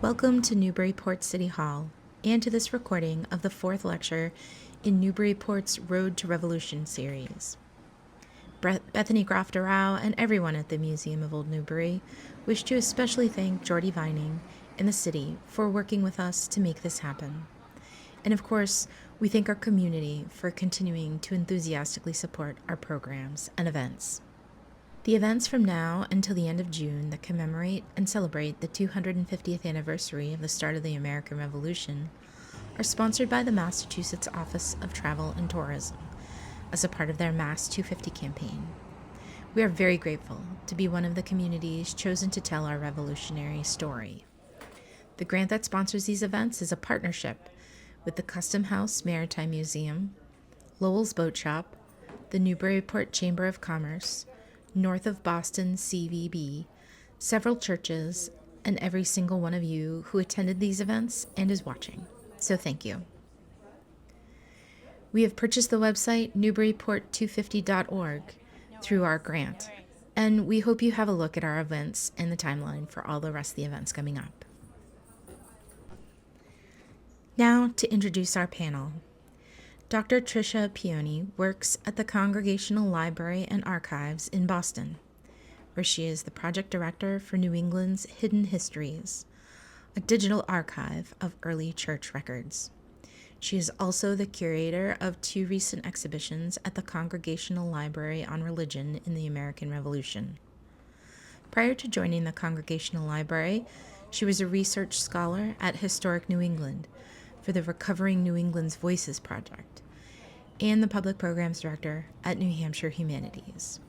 Welcome to Newburyport City Hall and to this recording of the fourth lecture in Newburyport's Road to Revolution series. Bethany Grafterau and everyone at the Museum of Old Newbury wish to especially thank Geordie Vining and the city for working with us to make this happen. And of course, we thank our community for continuing to enthusiastically support our programs and events. The events from now until the end of June that commemorate and celebrate the 250th anniversary of the start of the American Revolution are sponsored by the Massachusetts Office of Travel and Tourism as a part of their Mass 250 campaign. We are very grateful to be one of the communities chosen to tell our revolutionary story. The grant that sponsors these events is a partnership with the Cushing House Museum, Lowell's Boat Shop, the Newburyport Chamber of Commerce, North of Boston CVB, several churches, and every single one of you who attended these events and is watching. So thank you. We have purchased the website newburyport250.org through our grant, and we hope you have a look at our events and the timeline for all the rest of the events coming up. Now to introduce our panel. Dr. Tricia Peone works at the Congregational Library and Archives in Boston, where she is the project director for New England's Hidden Histories, a digital archive of early church records. She is also the curator of two recent exhibitions at the Congregational Library on Religion in the American Revolution. Prior to joining the Congregational Library, she was a research scholar at Historic New England for the Recovering New England's Voices project, and the Public Programs Director at New Hampshire Humanities.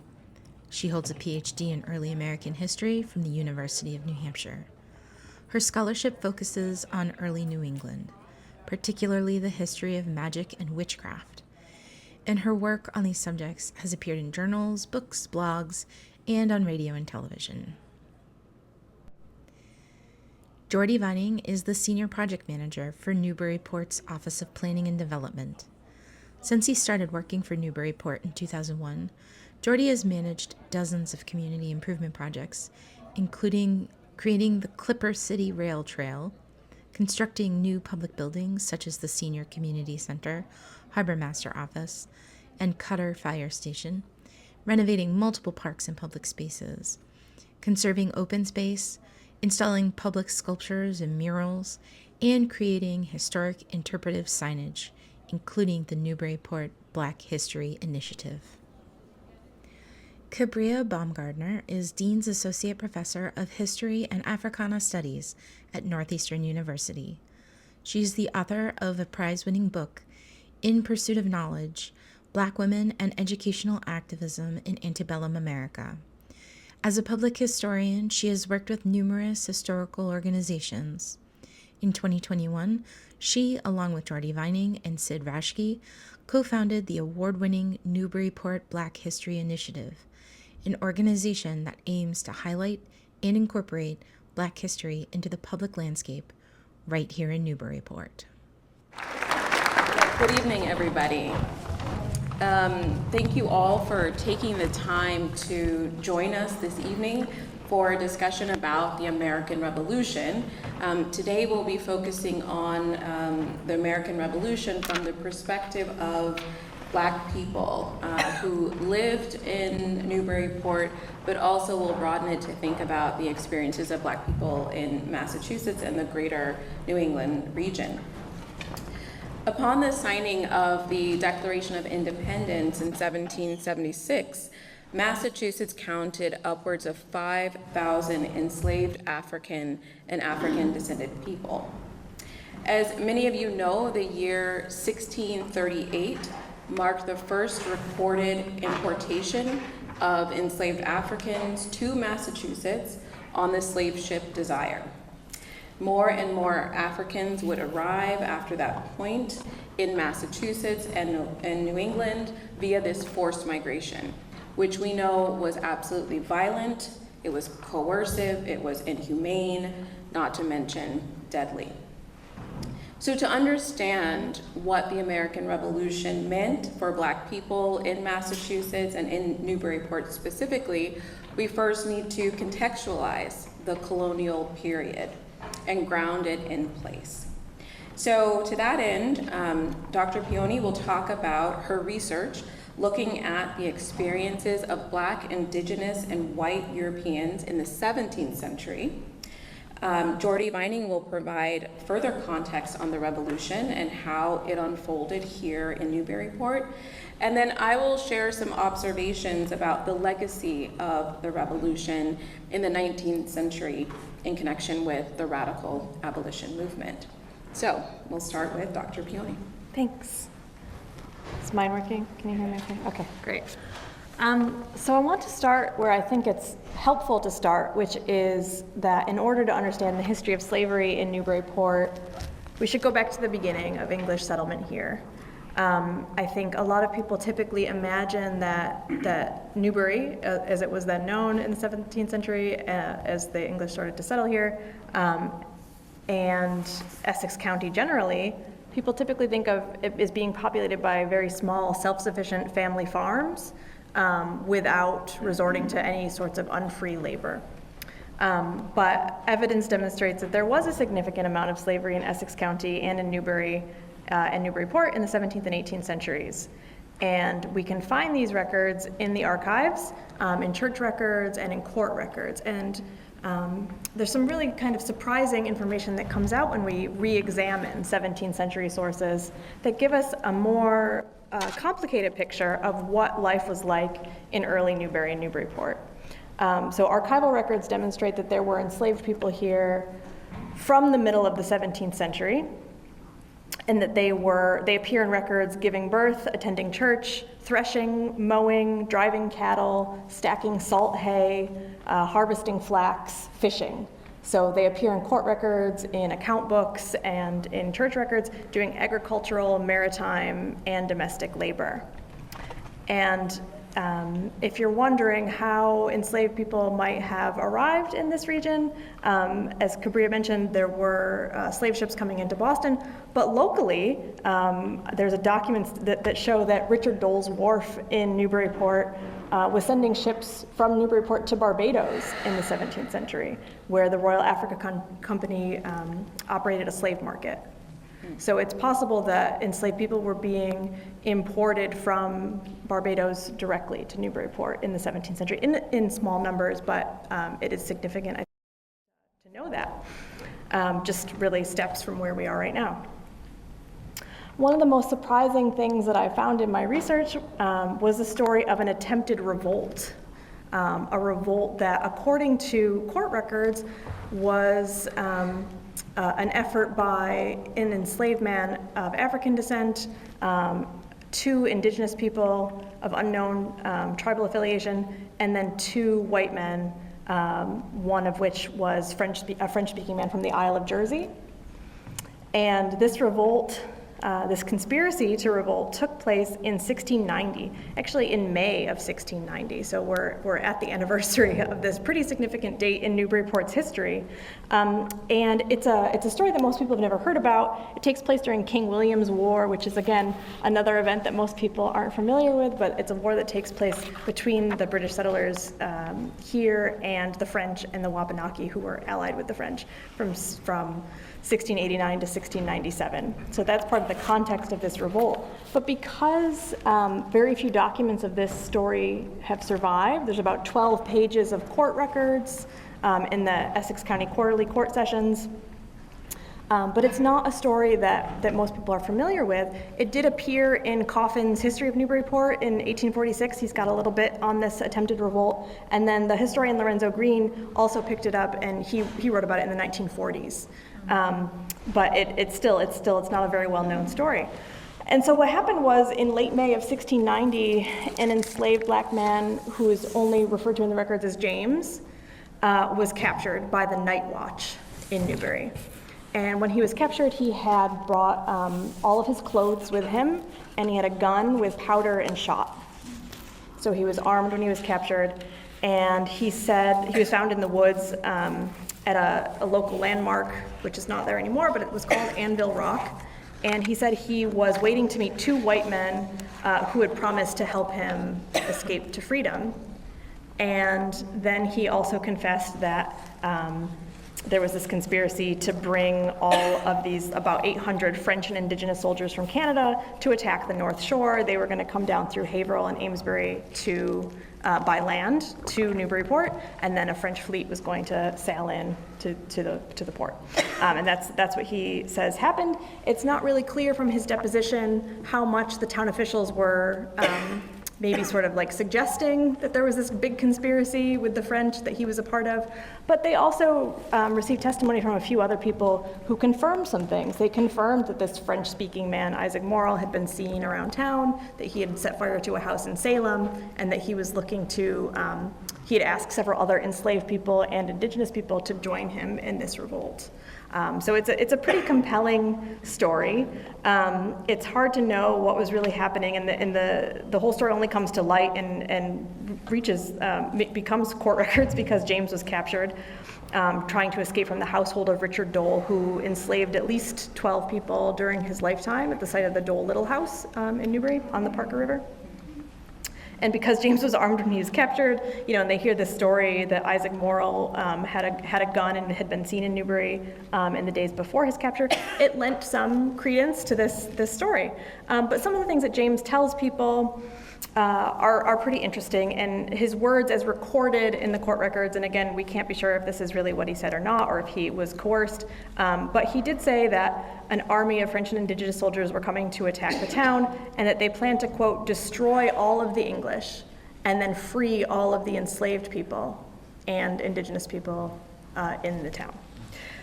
She holds a PhD in Early American History from the University of New Hampshire. Her scholarship focuses on early New England, particularly the history of magic and witchcraft, and her work on these subjects has appeared in journals, books, blogs, and on radio and television. Geordie Vining is the Senior Project Manager for Newburyport's Office of Planning and Development. Since he started working for Newburyport in 2001, Geordie has managed dozens of community improvement projects, including creating the Clipper City Rail Trail, constructing new public buildings such as the Senior Community Center, Harbor Master Office, and Cutter Fire Station, renovating multiple parks and public spaces, conserving open space, installing public sculptures and murals, and creating historic interpretive signage, including the Newburyport Black History Initiative. Kambria Baumgartner is Dean's Associate Professor of History and Africana Studies at Northeastern University. She is the author of a prize-winning book, In Pursuit of Knowledge, Black Women and Educational Activism in Antebellum America. As a public historian, she has worked with numerous historical organizations. In 2021, she, along with Geordie Vining and Sid Rashke, co-founded the award-winning Newburyport Black History Initiative, an organization that aims to highlight and incorporate Black history into the public landscape right here in Newburyport. Good evening, everybody. Thank you all for taking the time to join us this evening for a discussion about the American Revolution. Today we'll be focusing on the American Revolution from the perspective of Black people who lived in Newburyport, but also we'll broaden it to think about the experiences of Black people in Massachusetts and the greater New England region. Upon the signing of the Declaration of Independence in 1776, Massachusetts counted upwards of 5,000 enslaved African and African-descended people. As many of you know, the year 1638 marked the first recorded importation of enslaved Africans to Massachusetts on the slave ship Desire. More and more Africans would arrive after that point in Massachusetts and New England via this forced migration, which we know was absolutely violent, it was coercive, it was inhumane, not to mention deadly. So to understand what the American Revolution meant for Black people in Massachusetts and in Newburyport specifically, we first need to contextualize the colonial period. and grounded in place. So to that end, Dr. Peone will talk about her research looking at the experiences of Black, Indigenous, and white Europeans in the 17th century. Geordie Vining will provide further context on the Revolution and how it unfolded here in Newburyport. And then I will share some observations about the legacy of the Revolution in the 19th century in connection with the radical abolition movement. So we'll start with Dr. Peone. Thanks. Is mine working? Can you hear me okay? Okay, great. So I want to start where I think it's helpful to start, which is that in order to understand the history of slavery in Newburyport, we should go back to the beginning of English settlement here. I think a lot of people typically imagine that Newbury, as it was then known in the 17th century, as the English started to settle here, and Essex County generally, people typically think of it as being populated by very small, self-sufficient family farms without resorting to any sorts of unfree labor. But evidence demonstrates that there was a significant amount of slavery in Essex County and in Newbury and Newburyport in the 17th and 18th centuries. And we can find these records in the archives, in church records and in court records. And there's some really kind of surprising information that comes out when we re-examine 17th century sources that give us a more complicated picture of what life was like in early Newbury and Newburyport. So archival records demonstrate that there were enslaved people here from the middle of the 17th century, and that they appear in records giving birth, attending church, threshing, mowing, driving cattle, stacking salt hay, harvesting flax, fishing. So they appear in court records, in account books, and in church records, doing agricultural, maritime, and domestic labor. And if you're wondering how enslaved people might have arrived in this region, as Kambria mentioned, there were slave ships coming into Boston, but locally, there's documents that show that Richard Dole's wharf in Newburyport was sending ships from Newburyport to Barbados in the 17th century, where the Royal Africa Company operated a slave market. So it's possible that enslaved people were being imported from Barbados directly to Newburyport in the 17th century, in small numbers, but it is significant to know that. Just really steps from where we are right now. One of the most surprising things that I found in my research was the story of an attempted revolt. A revolt that, according to court records, was an effort by an enslaved man of African descent, two indigenous people of unknown tribal affiliation, and then two white men, one of which was a French-speaking man from the Isle of Jersey. And this revolt, this conspiracy to revolt, took place in 1690, actually in May of 1690. So we're at the anniversary of this pretty significant date in Newburyport's history. And it's a story that most people have never heard about. It takes place during King William's War, which is, again, another event that most people aren't familiar with, but it's a war that takes place between the British settlers here and the French and the Wabanaki, who were allied with the French from 1689 to 1697. So that's part of the context of this revolt. But because very few documents of this story have survived, there's about 12 pages of court records in the Essex County Quarterly Court Sessions. But it's not a story that most people are familiar with. It did appear in Coffin's History of Newburyport in 1846. He's got a little bit on this attempted revolt. And then the historian Lorenzo Green also picked it up, and he wrote about it in the 1940s. But it's not a very well-known story. And so what happened was, in late May of 1690, an enslaved black man, who is only referred to in the records as James, was captured by the Night Watch in Newbury. And when he was captured, he had brought all of his clothes with him, and he had a gun with powder and shot. So he was armed when he was captured, and he said he was found in the woods at a local landmark, which is not there anymore, but it was called Anvil Rock. And he said he was waiting to meet two white men who had promised to help him escape to freedom. And then he also confessed that there was this conspiracy to bring all of these about 800 French and Indigenous soldiers from Canada to attack the North Shore. They were going to come down through Haverhill and Amesbury by land to Newburyport, and then a French fleet was going to sail in to the port. And that's what he says happened. It's not really clear from his deposition how much the town officials were maybe sort of like suggesting that there was this big conspiracy with the French that he was a part of. But they also received testimony from a few other people who confirmed some things. They confirmed that this French-speaking man, Isaac Morrill, had been seen around town, that he had set fire to a house in Salem, and that he was looking to, he had asked several other enslaved people and Indigenous people to join him in this revolt. So it's a pretty compelling story. It's hard to know what was really happening, and the whole story only comes to light and becomes court records because James was captured trying to escape from the household of Richard Dole, who enslaved at least 12 people during his lifetime at the site of the Dole Little House in Newbury on the Parker River. And because James was armed when he was captured, and they hear this story that Isaac Morrill had a gun and had been seen in Newbury in the days before his capture, it lent some credence to this story. But some of the things that James tells people are pretty interesting, and his words as recorded in the court records, and again, we can't be sure if this is really what he said or not, or if he was coerced, but he did say that an army of French and Indigenous soldiers were coming to attack the town, and that they planned to, quote, destroy all of the English, and then free all of the enslaved people and Indigenous people in the town.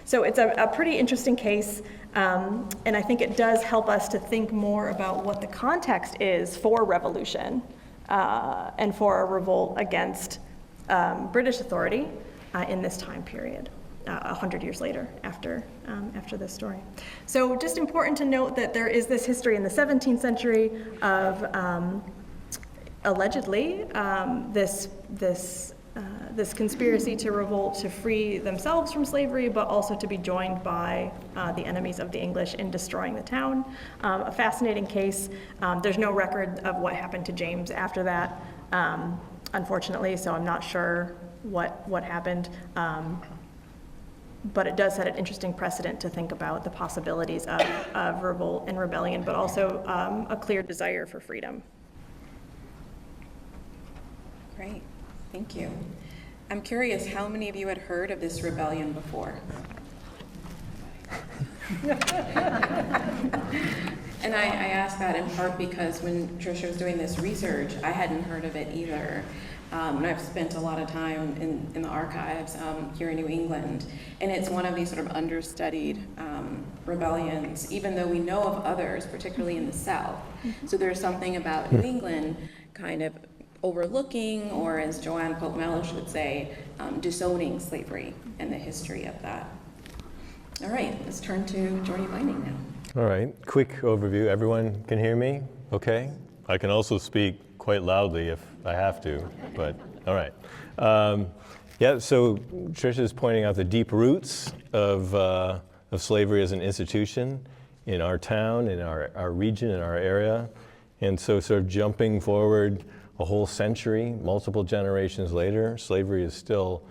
So it's a pretty interesting case, and I think it does help us to think more about what the context is for revolution and for a revolt against British authority in this time period, 100 years later after this story. So just important to note that there is this history in the 17th century of allegedly this conspiracy to revolt to free themselves from slavery, but also to be joined by the enemies of the English in destroying the town. A fascinating case. There's no record of what happened to James after that, unfortunately, so I'm not sure what happened. But it does set an interesting precedent to think about the possibilities of revolt and rebellion, but also a clear desire for freedom. Great, thank you. I'm curious, how many of you had heard of this rebellion before? And I ask that in part because when Tricia was doing this research, I hadn't heard of it either. And I've spent a lot of time in the archives here in New England, and it's one of these sort of understudied rebellions, even though we know of others, particularly in the South. So there's something about New England kind of overlooking, or as Joanne Pope Mellish would say, disowning slavery and the history of that. All right, let's turn to Geordie Vining now. All right, quick overview. Everyone can hear me? Okay. I can also speak quite loudly if I have to, but all right. So Tricia is pointing out the deep roots of slavery as an institution in our town, in our region, in our area. And so sort of jumping forward a whole century, multiple generations later, slavery is still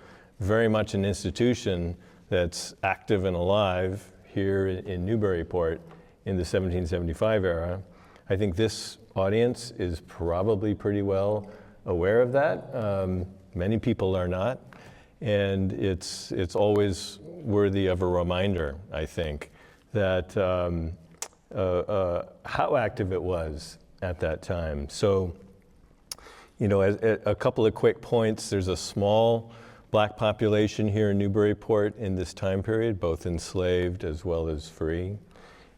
very much an institution that's active and alive here in Newburyport in the 1775 era. I think this audience is probably pretty well aware of that. Many people are not, and it's always worthy of a reminder, I think, that how active it was at that time. So, a couple of quick points. There's a small Black population here in Newburyport in this time period, both enslaved as well as free.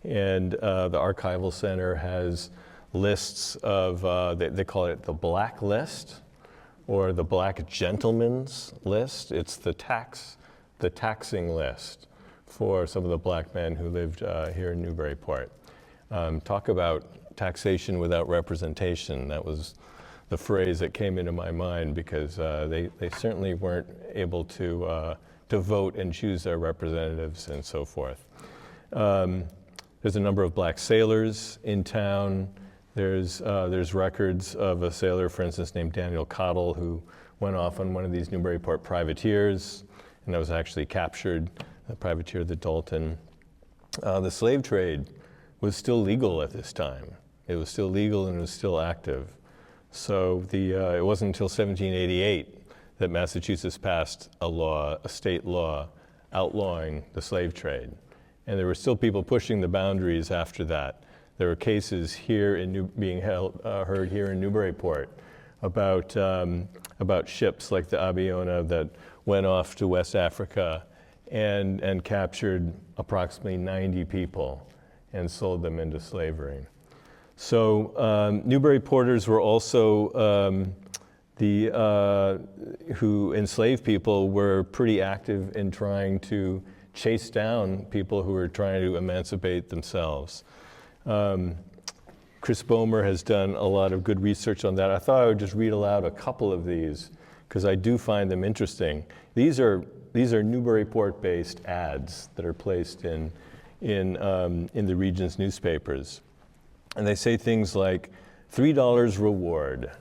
And the Archival Center has lists of, they call it the Black List, or the Black Gentleman's List. It's the taxing list for some of the Black men who lived here in Newburyport. Talk about taxation without representation. That was the phrase that came into my mind, because they certainly weren't able to vote and choose their representatives and so forth. There's a number of Black sailors in town. There's records of a sailor, for instance, named Daniel Cottle, who went off on one of these Newburyport privateers and that was actually captured, the privateer the Dalton. The slave trade was still legal at this time. It was still legal and it was still active. So it wasn't until 1788 that Massachusetts passed a state law, outlawing the slave trade. And there were still people pushing the boundaries after that. There were cases here being heard here in Newburyport about ships like the Abiona that went off to West Africa and captured approximately 90 people and sold them into slavery. So Newburyporters were also who enslaved people were pretty active in trying to chase down people who were trying to emancipate themselves. Chris Bomer has done a lot of good research on that. I thought I would just read aloud a couple of these because I do find them interesting. These are Newburyport-based ads that are placed in the region's newspapers. And they say things like, $3 reward,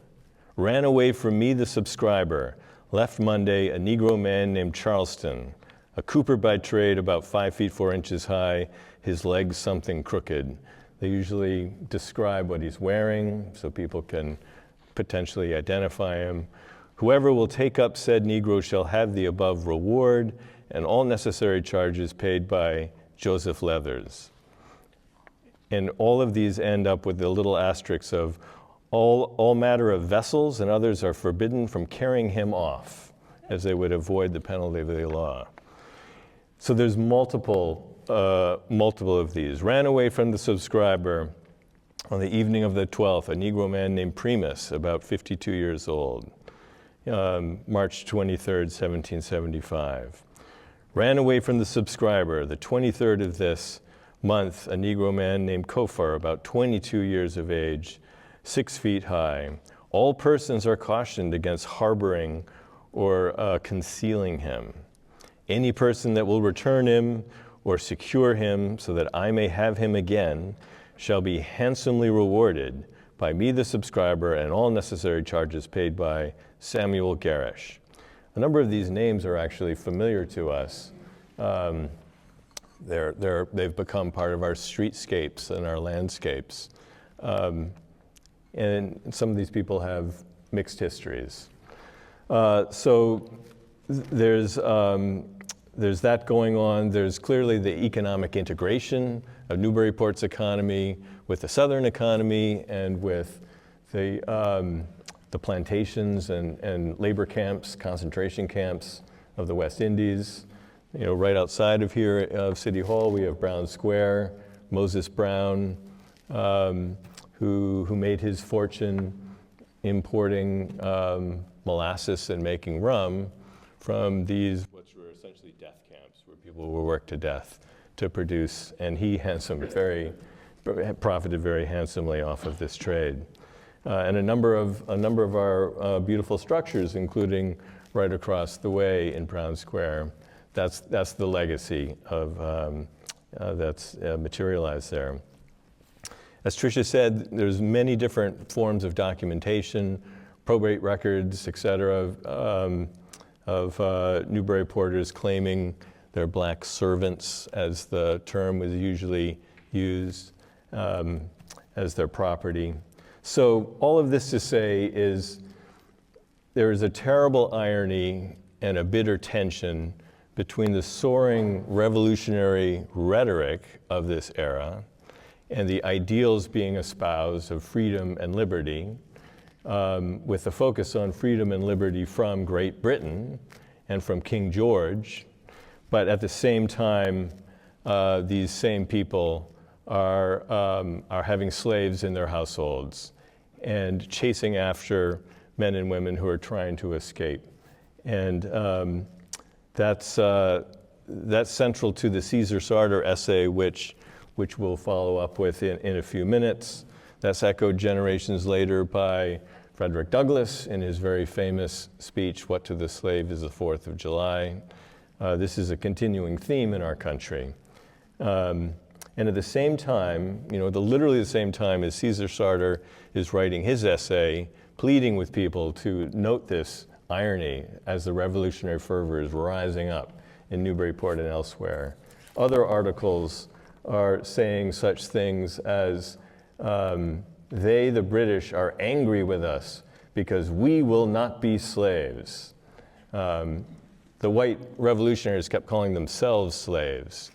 ran away from me the subscriber, left Monday a Negro man named Charleston, a cooper by trade about 5 feet 4 inches high, his legs something crooked. They usually describe what he's wearing so people can potentially identify him. Whoever will take up said Negro shall have the above reward and all necessary charges paid by Joseph Leathers. And all of these end up with the little asterisks of all matter of vessels and others are forbidden from carrying him off, as they would avoid the penalty of the law. So there's multiple of these. Ran away from the subscriber on the evening of the 12th, a Negro man named Primus, about 52 years old, March 23rd, 1775. Ran away from the subscriber, the 23rd of this month, a Negro man named Kofar, about 22 years of age, 6 feet high. All persons are cautioned against harboring or concealing him. Any person that will return him or secure him so that I may have him again shall be handsomely rewarded by me the subscriber and all necessary charges paid by Samuel Garish. A number of these names are actually familiar to us. They've become part of our streetscapes and our landscapes. And some of these people have mixed histories. So there's that going on. There's clearly the economic integration of Newburyport's economy with the southern economy and with the plantations and labor camps, concentration camps of the West Indies. You know, right outside of here of City Hall, we have Brown Square, Moses Brown, who made his fortune importing molasses and making rum from these, which were essentially death camps, where people were worked to death to produce, and he profited very handsomely off of this trade. And a number of our beautiful structures, including right across the way in Brown Square, that's the legacy of that's materialized there. As Tricia said, there's many different forms of documentation, probate records, et cetera, of Newburyporters claiming they're black servants, as the term was usually used, as their property. So all of this to say is there is a terrible irony and a bitter tension between the soaring revolutionary rhetoric of this era and the ideals being espoused of freedom and liberty, with the focus on freedom and liberty from Great Britain and from King George. But at the same time, these same people are having slaves in their households and chasing after men and women who are trying to escape. And that's central to the Caesar Sartor essay, which we'll follow up with in a few minutes. That's echoed generations later by Frederick Douglass in his very famous speech, "What to the Slave is the 4th of July." This is a continuing theme in our country. And at the same time, literally the same time as Caesar Sartor is writing his essay, pleading with people to note this irony as the revolutionary fervor is rising up in Newburyport and elsewhere. Other articles are saying such things as, they, the British, are angry with us because we will not be slaves. The white revolutionaries kept calling themselves slaves.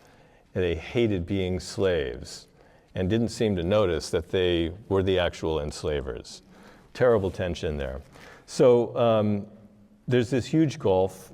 They hated being slaves and didn't seem to notice that they were the actual enslavers. Terrible tension there. So there's this huge gulf,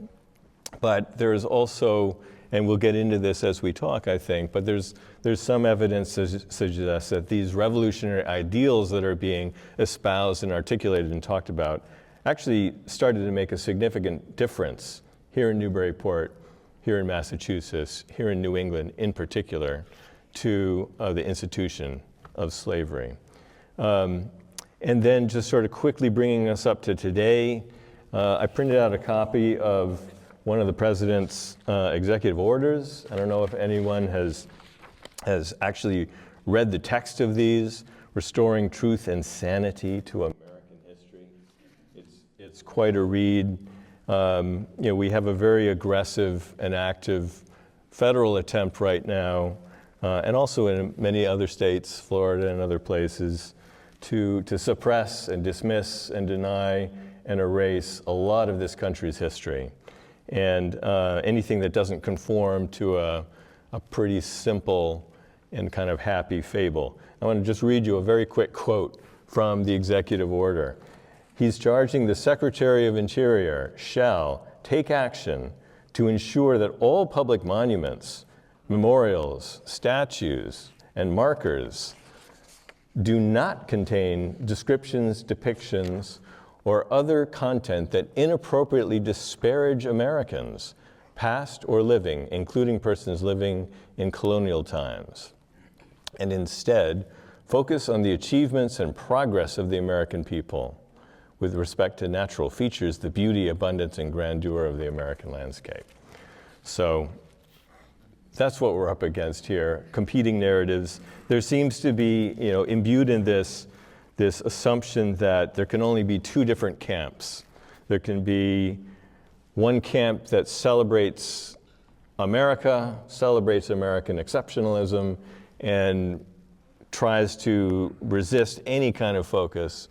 but there's also, and we'll get into this as we talk, I think, but there's some evidence to suggest that these revolutionary ideals that are being espoused and articulated and talked about actually started to make a significant difference here in Newburyport, here in Massachusetts, here in New England in particular, to the institution of slavery. And then just sort of quickly bringing us up to today, I printed out a copy of one of the president's executive orders. I don't know if anyone has actually read the text of these, Restoring Truth and Sanity to American History. It's quite a read. We have a very aggressive and active federal attempt right now, and also in many other states, Florida and other places, to suppress and dismiss and deny and erase a lot of this country's history. And anything that doesn't conform to a pretty simple and kind of happy fable. I want to just read you a very quick quote from the executive order. He's charging the Secretary of Interior shall take action to ensure that all public monuments, memorials, statues, and markers do not contain descriptions, depictions, or other content that inappropriately disparage Americans, past or living, including persons living in colonial times, and instead focus on the achievements and progress of the American people with respect to natural features, the beauty, abundance, and grandeur of the American landscape. So that's what we're up against here, competing narratives. There seems to be, imbued in this assumption that there can only be two different camps. There can be one camp that celebrates America, celebrates American exceptionalism, and tries to resist any kind of focus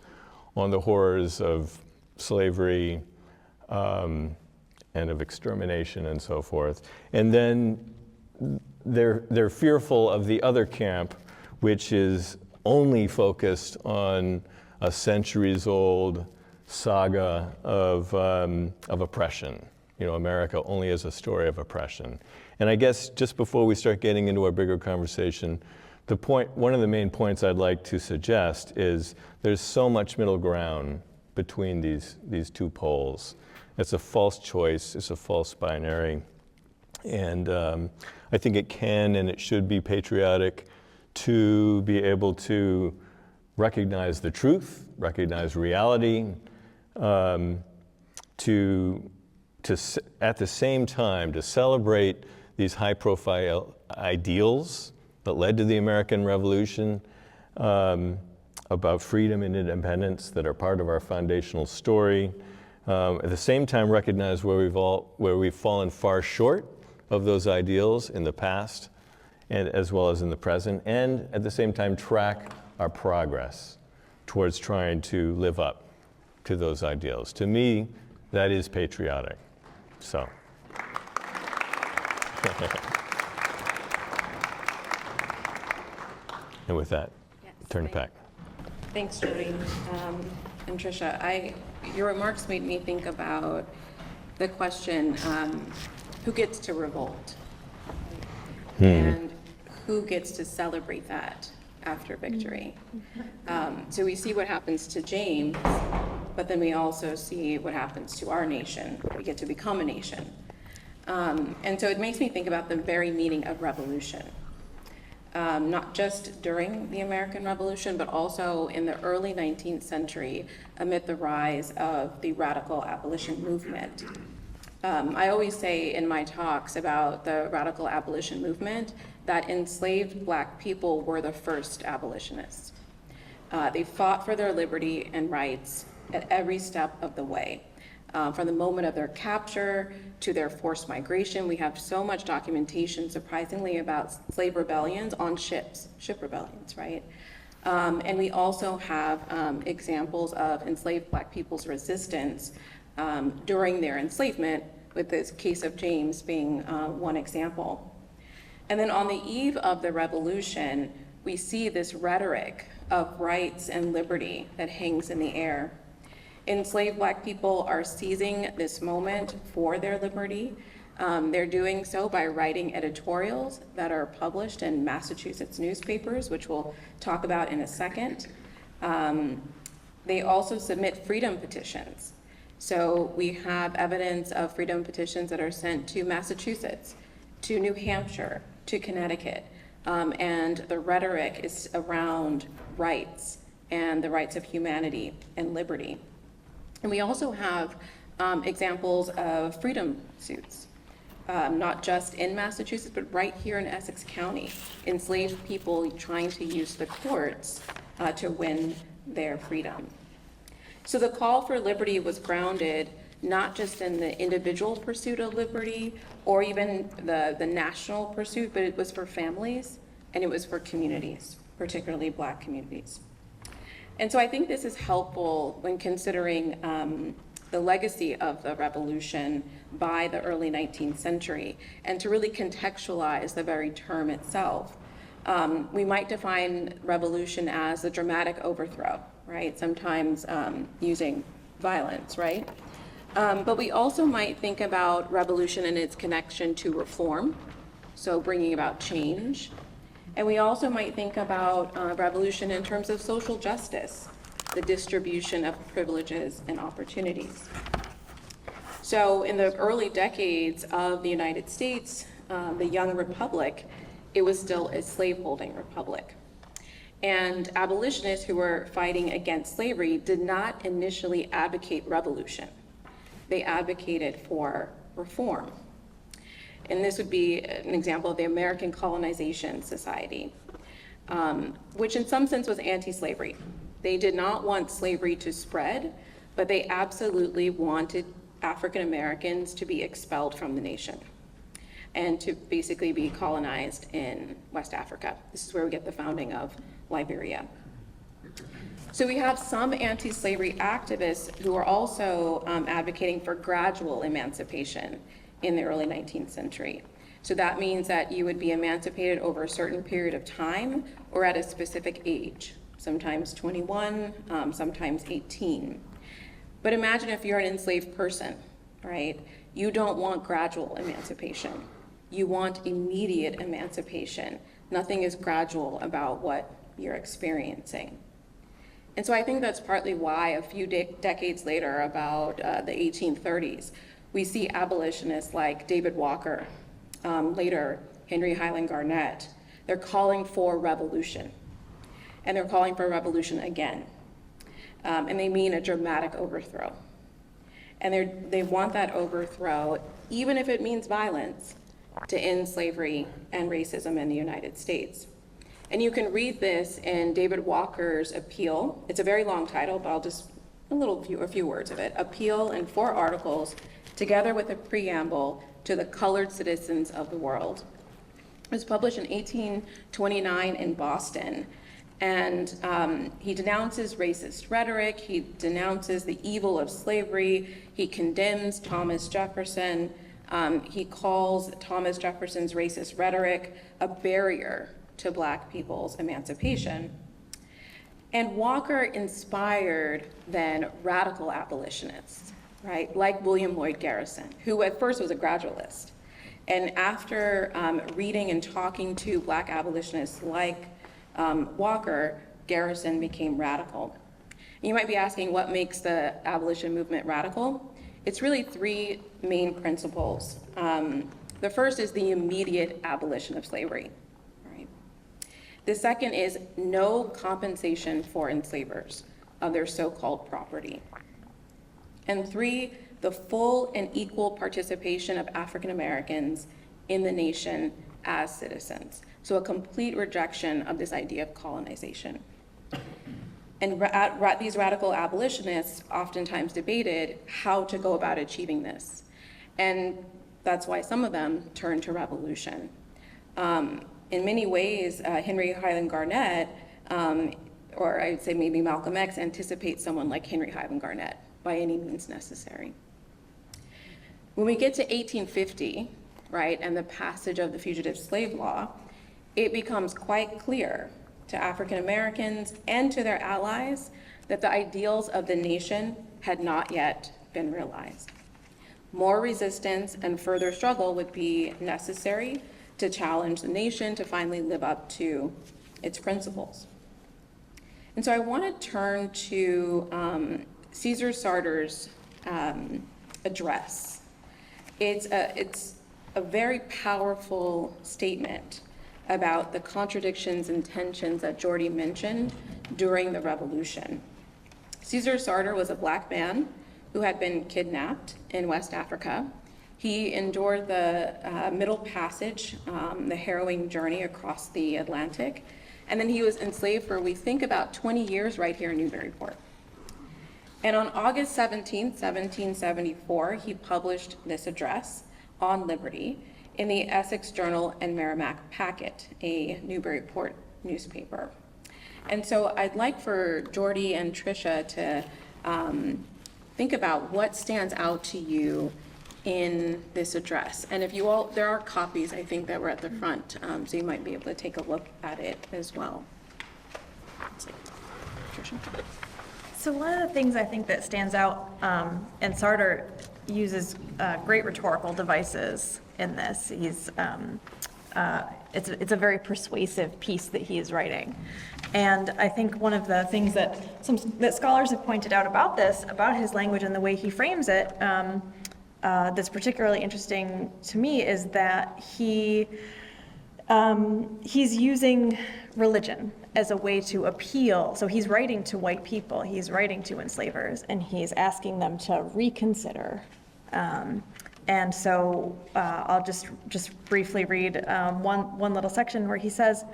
on the horrors of slavery and of extermination and so forth. And then they're fearful of the other camp, which is only focused on a centuries-old saga of oppression. America only as a story of oppression. And I guess just before we start getting into our bigger conversation, one of the main points I'd like to suggest is there's so much middle ground between these two poles. It's a false choice, it's a false binary. And I think it can and it should be patriotic to be able to recognize the truth, recognize reality, to at the same time to celebrate these high-profile ideals that led to the American Revolution, about freedom and independence that are part of our foundational story. At the same time, recognize where we've fallen far short of those ideals in the past, and as well as in the present, and at the same time track our progress towards trying to live up to those ideals. To me, that is patriotic. So. And with that, turn it back. Thanks, Geordie. And Tricia, your remarks made me think about the question, who gets to revolt? And who gets to celebrate that after victory? So we see what happens to James, but then we also see what happens to our nation. We get to become a nation. And so it makes me think about the very meaning of revolution. Not just during the American Revolution, but also in the early 19th century amid the rise of the radical abolition movement. I always say in my talks about the radical abolition movement that enslaved Black people were the first abolitionists. They fought for their liberty and rights at every step of the way. from the moment of their capture to their forced migration. We have so much documentation, surprisingly, about slave rebellions on ships, ship rebellions, right? And we also have examples of enslaved Black people's resistance during their enslavement, with this case of James being one example. And then on the eve of the revolution, we see this rhetoric of rights and liberty that hangs in the air. Enslaved Black people are seizing this moment for their liberty. They're doing so by writing editorials that are published in Massachusetts newspapers, which we'll talk about in a second. They also submit freedom petitions. So we have evidence of freedom petitions that are sent to Massachusetts, to New Hampshire, to Connecticut. And the rhetoric is around rights and the rights of humanity and liberty. And we also have examples of freedom suits, not just in Massachusetts, but right here in Essex County, enslaved people trying to use the courts to win their freedom. So the call for liberty was grounded not just in the individual pursuit of liberty or even the national pursuit, but it was for families and it was for communities, particularly Black communities. And so I think this is helpful when considering the legacy of the revolution by the early 19th century and to really contextualize the very term itself. We might define revolution as a dramatic overthrow, right? Sometimes using violence, right? But we also might think about revolution and its connection to reform, so bringing about change. And we also might think about revolution in terms of social justice, the distribution of privileges and opportunities. So in the early decades of the United States, the young republic, it was still a slaveholding republic. And abolitionists who were fighting against slavery did not initially advocate revolution. They advocated for reform. And this would be an example of the American Colonization Society, which in some sense was anti-slavery. They did not want slavery to spread, but they absolutely wanted African Americans to be expelled from the nation and to basically be colonized in West Africa. This is where we get the founding of Liberia. So we have some anti-slavery activists who are also advocating for gradual emancipation in the early 19th century. So that means that you would be emancipated over a certain period of time or at a specific age, sometimes 21, sometimes 18. But imagine if you're an enslaved person, right? You don't want gradual emancipation. You want immediate emancipation. Nothing is gradual about what you're experiencing. And so I think that's partly why a few decades later, about the 1830s, we see abolitionists like David Walker, later Henry Highland Garnet. They're calling for revolution, and they're calling for revolution again. And they mean a dramatic overthrow. And they want that overthrow, even if it means violence, to end slavery and racism in the United States. And you can read this in David Walker's appeal. It's a very long title, but I'll just a few words of it. Appeal in 4 articles, together with a preamble to the colored citizens of the world. It was published in 1829 in Boston. And he denounces racist rhetoric, he denounces the evil of slavery, he condemns Thomas Jefferson, he calls Thomas Jefferson's racist rhetoric a barrier to Black people's emancipation. And Walker inspired then radical abolitionists, right, like William Lloyd Garrison, who at first was a gradualist. And after reading and talking to Black abolitionists like Walker, Garrison became radical. You might be asking what makes the abolition movement radical? It's really 3 main principles. The first is the immediate abolition of slavery. Right? The second is no compensation for enslavers of their so-called property. And 3, the full and equal participation of African Americans in the nation as citizens. So a complete rejection of this idea of colonization. And these radical abolitionists oftentimes debated how to go about achieving this. And that's why some of them turned to revolution. In many ways, Henry Highland Garnet, or I'd say maybe Malcolm X, anticipates someone like Henry Highland Garnet by any means necessary. When we get to 1850, right, and the passage of the Fugitive Slave Law, it becomes quite clear to African Americans and to their allies that the ideals of the nation had not yet been realized. More resistance and further struggle would be necessary to challenge the nation to finally live up to its principles. And so I want to turn to Caesar Sartor's address. It's a very powerful statement about the contradictions and tensions that Geordie mentioned during the Revolution. Caesar Sartor was a Black man who had been kidnapped in West Africa. He endured the Middle Passage, the harrowing journey across the Atlantic, and then he was enslaved for, we think, about 20 years right here in Newburyport. And on August 17th, 1774, he published this address on liberty in the Essex Journal and Merrimack Packet, a Newburyport newspaper. And so I'd like for Geordie and Tricia to think about what stands out to you in this address. And if you all, there are copies, I think, that were at the front, so you might be able to take a look at it as well. Let's see. Tricia. So one of the things I think that stands out, and Sartor uses great rhetorical devices in this. He's it's a very persuasive piece that he is writing, and I think one of the things that scholars have pointed out about this, about his language and the way he frames it, that's particularly interesting to me is that he's using religion as a way to appeal. So he's writing to white people, he's writing to enslavers, and he's asking them to reconsider. And so I'll just briefly read one little section where he says,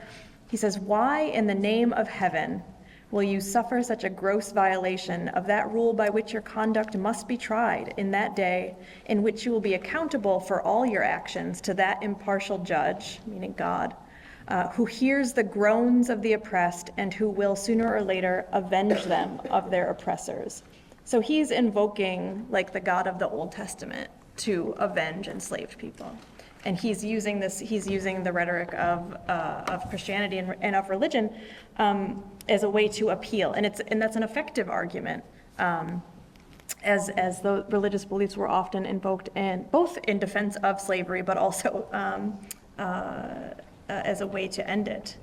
"Why in the name of heaven will you suffer such a gross violation of that rule by which your conduct must be tried in that day, in which you will be accountable for all your actions to that impartial judge," meaning God, "who hears the groans of the oppressed and who will sooner or later avenge them of their oppressors." So he's invoking like the God of the Old Testament to avenge enslaved people. And he's using the rhetoric of Christianity and of religion as a way to appeal. And that's an effective argument, as the religious beliefs were often invoked both in defense of slavery, but also as a way to end it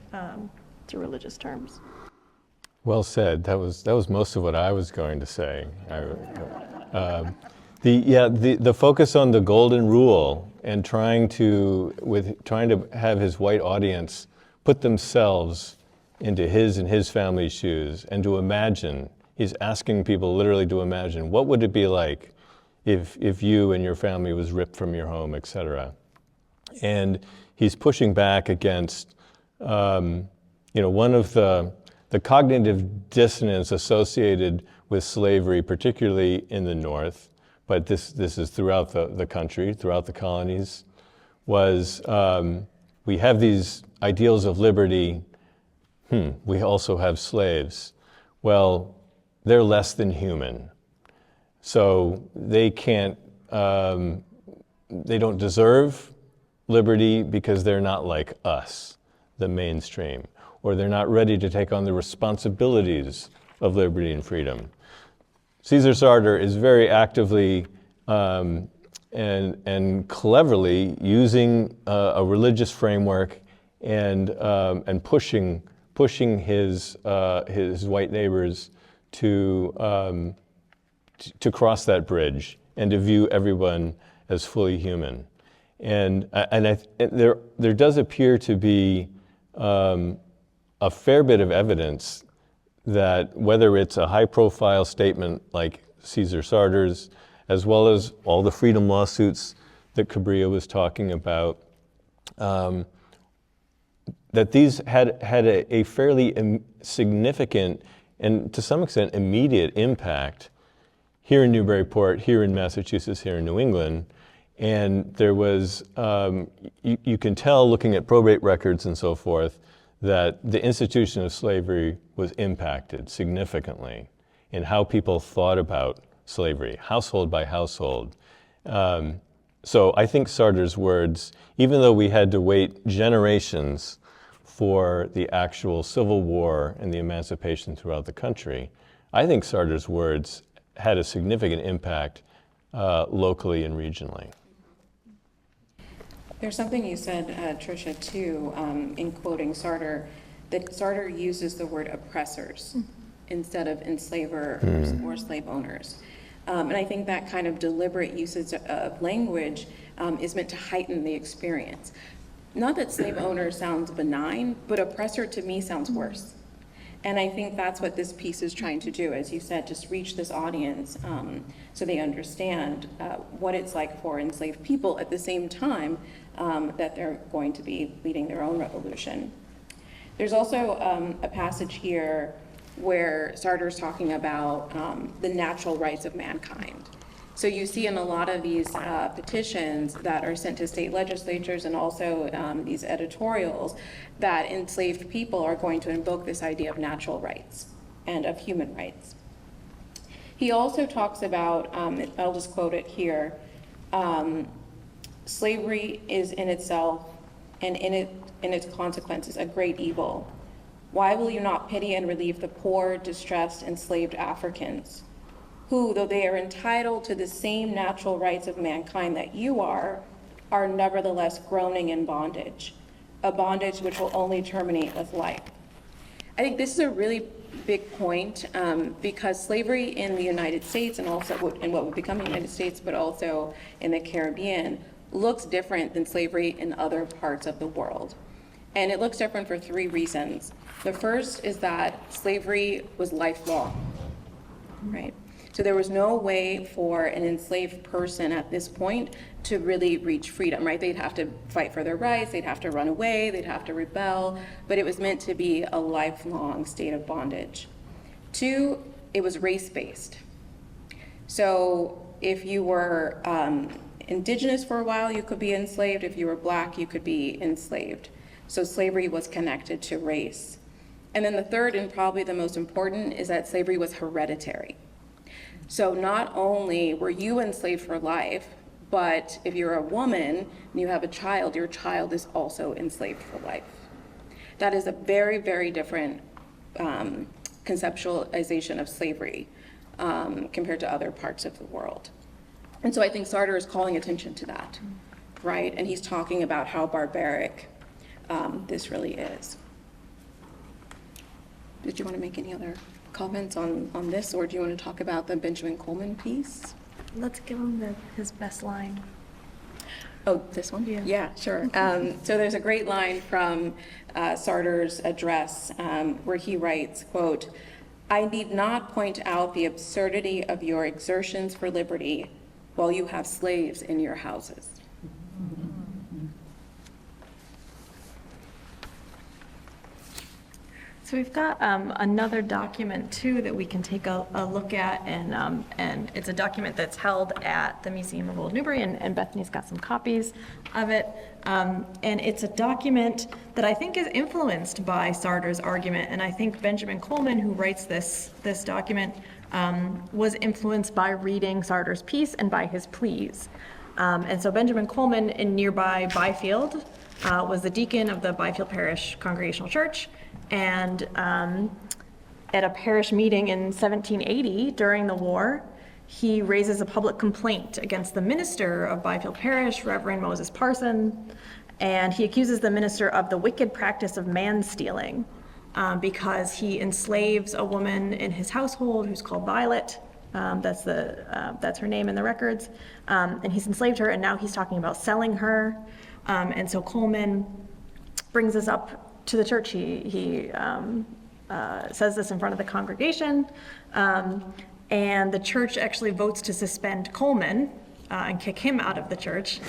through religious terms. Well said. That was most of what I was going to say. The focus on the golden rule and trying to have his white audience put themselves into his and his family's shoes and to imagine. He's asking people literally to imagine, what would it be like if you and your family was ripped from your home, etc. And he's pushing back against one of the cognitive dissonance associated with slavery, particularly in the North, but this is throughout the country, throughout the colonies, was we have these ideals of liberty, we also have slaves. Well, they're less than human. So they can't, they don't deserve liberty because they're not like us, the mainstream, or they're not ready to take on the responsibilities of liberty and freedom. Caesar Sartor is very actively and cleverly using a religious framework and pushing his white neighbors to cross that bridge and to view everyone as fully human. And there does appear to be a fair bit of evidence that whether it's a high-profile statement like Caesar Sartor's, as well as all the freedom lawsuits that Kambria was talking about, that these had a fairly significant and to some extent immediate impact here in Newburyport, here in Massachusetts, here in New England. And there was, you can tell looking at probate records and so forth, that the institution of slavery was impacted significantly in how people thought about slavery, household by household. So I think Sartor's words, even though we had to wait generations for the actual Civil War and the emancipation throughout the country, I think Sartor's words had a significant impact locally and regionally. There's something you said, Tricia, too, in quoting Sartor, that Sartor uses the word oppressors instead of enslavers or slave owners. And I think that kind of deliberate usage of language is meant to heighten the experience. Not that slave owner sounds benign, but oppressor to me sounds worse. And I think that's what this piece is trying to do, as you said, just reach this audience so they understand what it's like for enslaved people at the same time that they're going to be leading their own revolution. There's also a passage here where Sartor's talking about the natural rights of mankind. So you see in a lot of these petitions that are sent to state legislatures and also these editorials that enslaved people are going to invoke this idea of natural rights and of human rights. He also talks about, I'll just quote it here, slavery is in itself and in its consequences a great evil. Why will you not pity and relieve the poor, distressed, enslaved Africans, who, though they are entitled to the same natural rights of mankind that you are nevertheless groaning in bondage, a bondage which will only terminate with life. I think this is a really big point because slavery in the United States and also in what would become the United States, but also in the Caribbean, looks different than slavery in other parts of the world. And it looks different for three reasons. The first is that slavery was lifelong, right? So there was no way for an enslaved person at this point to really reach freedom, right? They'd have to fight for their rights, they'd have to run away, they'd have to rebel, but it was meant to be a lifelong state of bondage. Two, it was race-based. So if you were indigenous for a while, you could be enslaved. If you were Black, you could be enslaved. So slavery was connected to race. And then the third, and probably the most important, is that slavery was hereditary. So not only were you enslaved for life, but if you're a woman and you have a child, your child is also enslaved for life. That is a very, very different conceptualization of slavery compared to other parts of the world. And so I think Sartor is calling attention to that, right? And he's talking about how barbaric this really is. Did you want to make any other comments on this, or do you want to talk about the Benjamin Coleman piece? Let's give him his best line. Oh, this one? Yeah, sure. So there's a great line from Sartor's address where he writes, quote, "I need not point out the absurdity of your exertions for liberty while you have slaves in your houses." So we've got another document too that we can take a look at, and it's a document that's held at the Museum of Old Newbury, and Bethany's got some copies of it. And it's a document that I think is influenced by Sartor's argument, and I think Benjamin Coleman, who writes this document, was influenced by reading Sartor's piece and by his pleas. And so Benjamin Coleman in nearby Byfield was the deacon of the Byfield Parish Congregational Church. And at a parish meeting in 1780 during the war, he raises a public complaint against the minister of Byfield Parish, Reverend Moses Parson, and he accuses the minister of the wicked practice of man-stealing because he enslaves a woman in his household who's called Violet. That's her name in the records. And he's enslaved her, and now he's talking about selling her. And so Coleman brings this up to the church. He says this in front of the congregation, and the church actually votes to suspend Coleman and kick him out of the church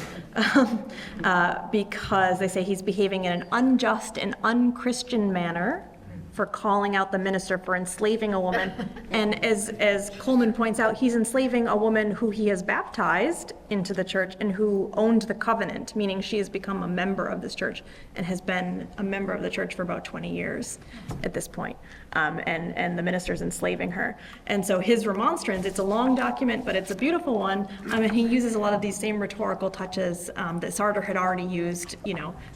because they say he's behaving in an unjust and unchristian manner for calling out the minister for enslaving a woman. And as Coleman points out, he's enslaving a woman who he has baptized into the church and who owned the covenant, meaning she has become a member of this church and has been a member of the church for about 20 years at this point. And the minister's enslaving her. And so his remonstrance, it's a long document, but it's a beautiful one. And he uses a lot of these same rhetorical touches that Sartre had already used,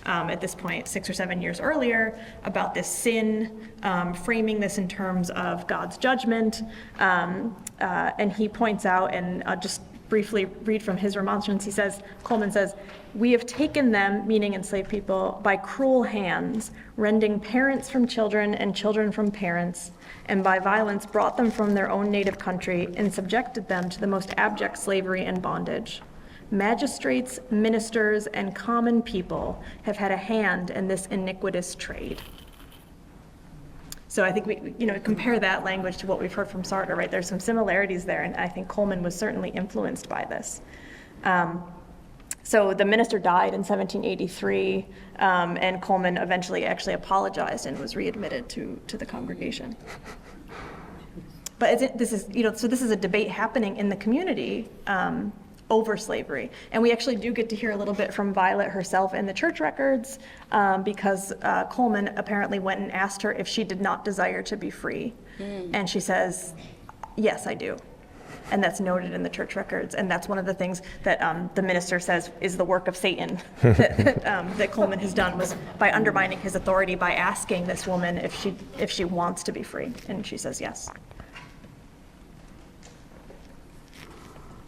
at this point, 6 or 7 years earlier, about this sin, framing this in terms of God's judgment. And he points out, and I'll just briefly read from his remonstrance. He says, Coleman says, "We have taken them," meaning enslaved people, "by cruel hands, rending parents from children and children from parents, and by violence brought them from their own native country and subjected them to the most abject slavery and bondage. Magistrates, ministers, and common people have had a hand in this iniquitous trade." So I think we compare that language to what we've heard from Sartre, right? There's some similarities there, and I think Coleman was certainly influenced by this. So the minister died in 1783, and Coleman eventually actually apologized and was readmitted to the congregation. But this is a debate happening in the community over slavery. And we actually do get to hear a little bit from Violet herself in the church records, because Coleman apparently went and asked her if she did not desire to be free. And she says, "Yes, I do." And that's noted in the church records. And that's one of the things that the minister says is the work of Satan that Coleman has done, was by undermining his authority by asking this woman if she wants to be free. And she says yes.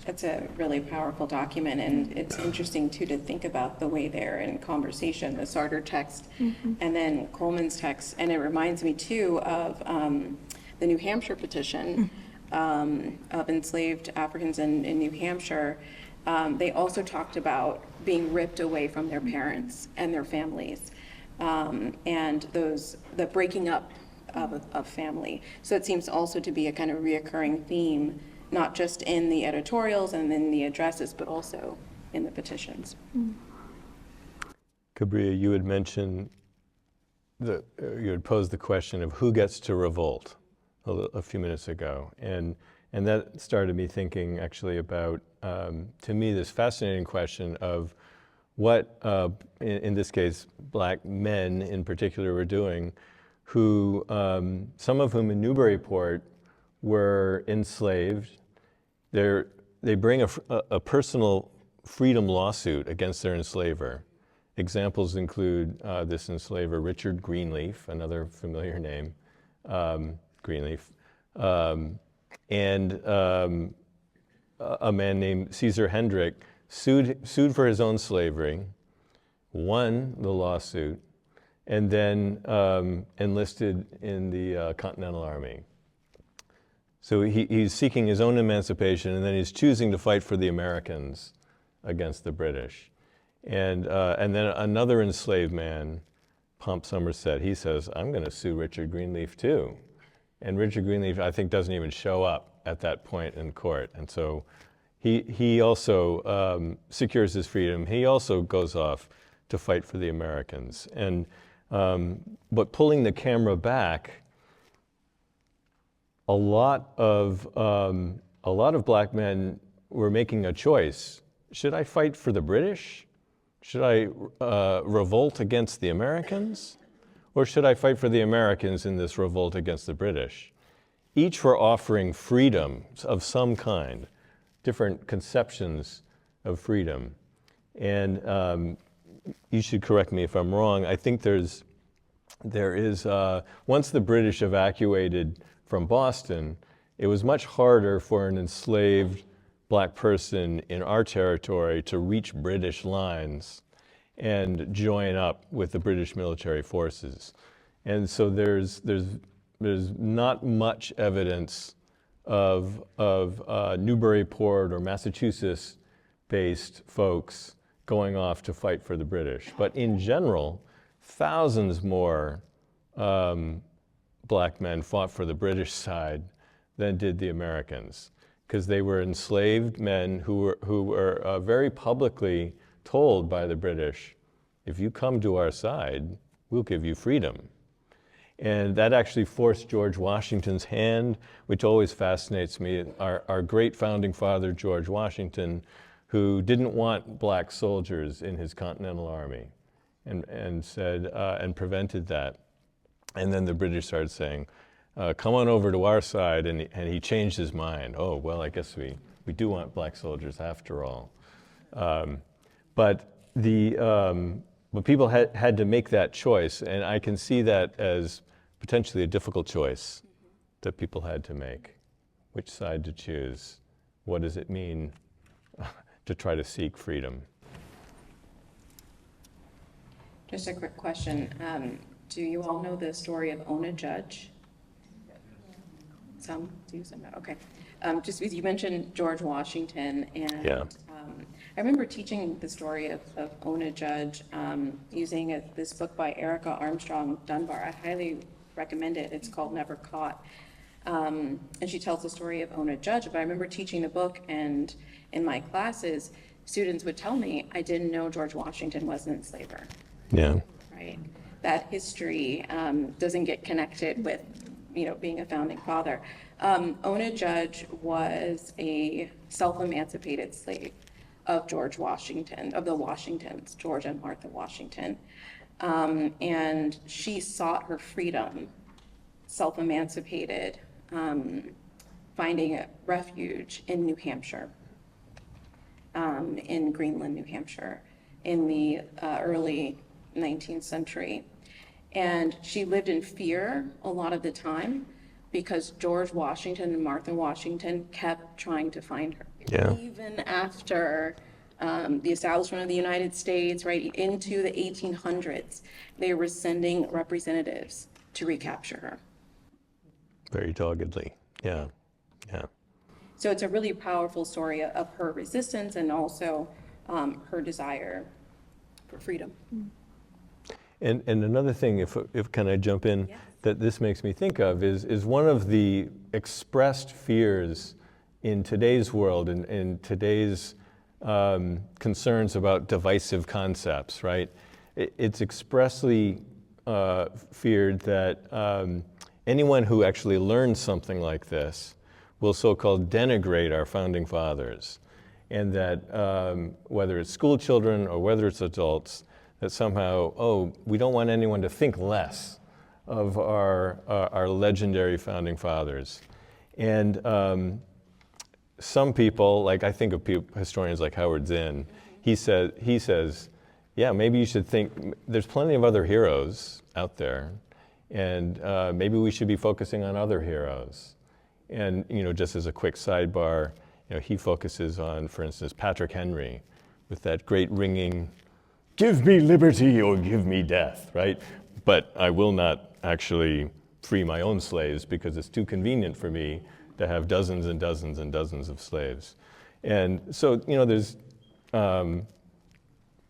It's a really powerful document, and it's interesting too to think about the way they're in conversation, the Sartre text and then Coleman's text. And it reminds me too of the New Hampshire petition of enslaved Africans in New Hampshire. They also talked about being ripped away from their parents and their families, and the breaking up of family. So it seems also to be a kind of reoccurring theme, not just in the editorials and in the addresses, but also in the petitions. Kambria, you had mentioned you had posed the question of who gets to revolt a few minutes ago, and that started me thinking actually about, to me, this fascinating question of what, in this case, black men in particular were doing, who, some of whom in Newburyport were enslaved. They bring a personal freedom lawsuit against their enslaver. Examples include this enslaver, Richard Greenleaf, another familiar name, Greenleaf, and a man named Caesar Hendrick sued for his own slavery, won the lawsuit, and then enlisted in the Continental Army. So he's seeking his own emancipation, and then he's choosing to fight for the Americans against the British. And then another enslaved man, Pomp Somerset, he says, "I'm going to sue Richard Greenleaf too." And Richard Greenleaf, I think, doesn't even show up at that point in court. And so he also secures his freedom. He also goes off to fight for the Americans. And but pulling the camera back, a lot of black men were making a choice. Should I fight for the British? Should I revolt against the Americans? Or should I fight for the Americans in this revolt against the British? Each were offering freedom of some kind, different conceptions of freedom. And you should correct me if I'm wrong. I think there is once the British evacuated from Boston, it was much harder for an enslaved black person in our territory to reach British lines and join up with the British military forces. And so there's not much evidence of Newburyport or Massachusetts-based folks going off to fight for the British. But in general, thousands more black men fought for the British side than did the Americans, because they were enslaved men who were very publicly told by the British, if you come to our side, we'll give you freedom. And that actually forced George Washington's hand, which always fascinates me. Our great founding father, George Washington, who didn't want black soldiers in his Continental Army and said, and prevented that. And then the British started saying, come on over to our side, and he changed his mind. Oh, well, I guess we do want black soldiers after all. But people had to make that choice, and I can see that as potentially a difficult choice that people had to make. Which side to choose? What does it mean to try to seek freedom? Just a quick question. Do you all know the story of Ona Judge? Some do, some don't. Okay. Just because you mentioned George Washington, and Yeah. I remember teaching the story of Ona Judge using this book by Erica Armstrong Dunbar. I highly recommend it. It's called Never Caught. And she tells the story of Ona Judge. But I remember teaching the book, and in my classes, students would tell me, I didn't know George Washington was an enslaver. Yeah. Right? That history doesn't get connected with, being a founding father. Ona Judge was a self-emancipated slave of George Washington, of the Washingtons, George and Martha Washington. And she sought her freedom, self-emancipated, finding a refuge in New Hampshire, in Greenland, New Hampshire, in the early 19th century. And she lived in fear a lot of the time because George Washington and Martha Washington kept trying to find her. Yeah. Even after the establishment of the United States, right, into the 1800s, they were sending representatives to recapture her. Very doggedly. Yeah. Yeah. So it's a really powerful story of her resistance and also her desire for freedom. And another thing, if can I jump in, Yes. that this makes me think of is one of the expressed fears in today's world and in today's concerns about divisive concepts, right? It's expressly feared that anyone who actually learns something like this will so-called denigrate our founding fathers, and that whether it's school children or whether it's adults, that somehow, we don't want anyone to think less of our legendary founding fathers. And some people, like I think of historians like Howard Zinn, he says, yeah, maybe you should think, there's plenty of other heroes out there, and maybe we should be focusing on other heroes. And just as a quick sidebar, he focuses on, for instance, Patrick Henry, with that great ringing, "Give me liberty or give me death," right? But I will not actually free my own slaves because it's too convenient for me to have dozens and dozens and dozens of slaves. And so, there's,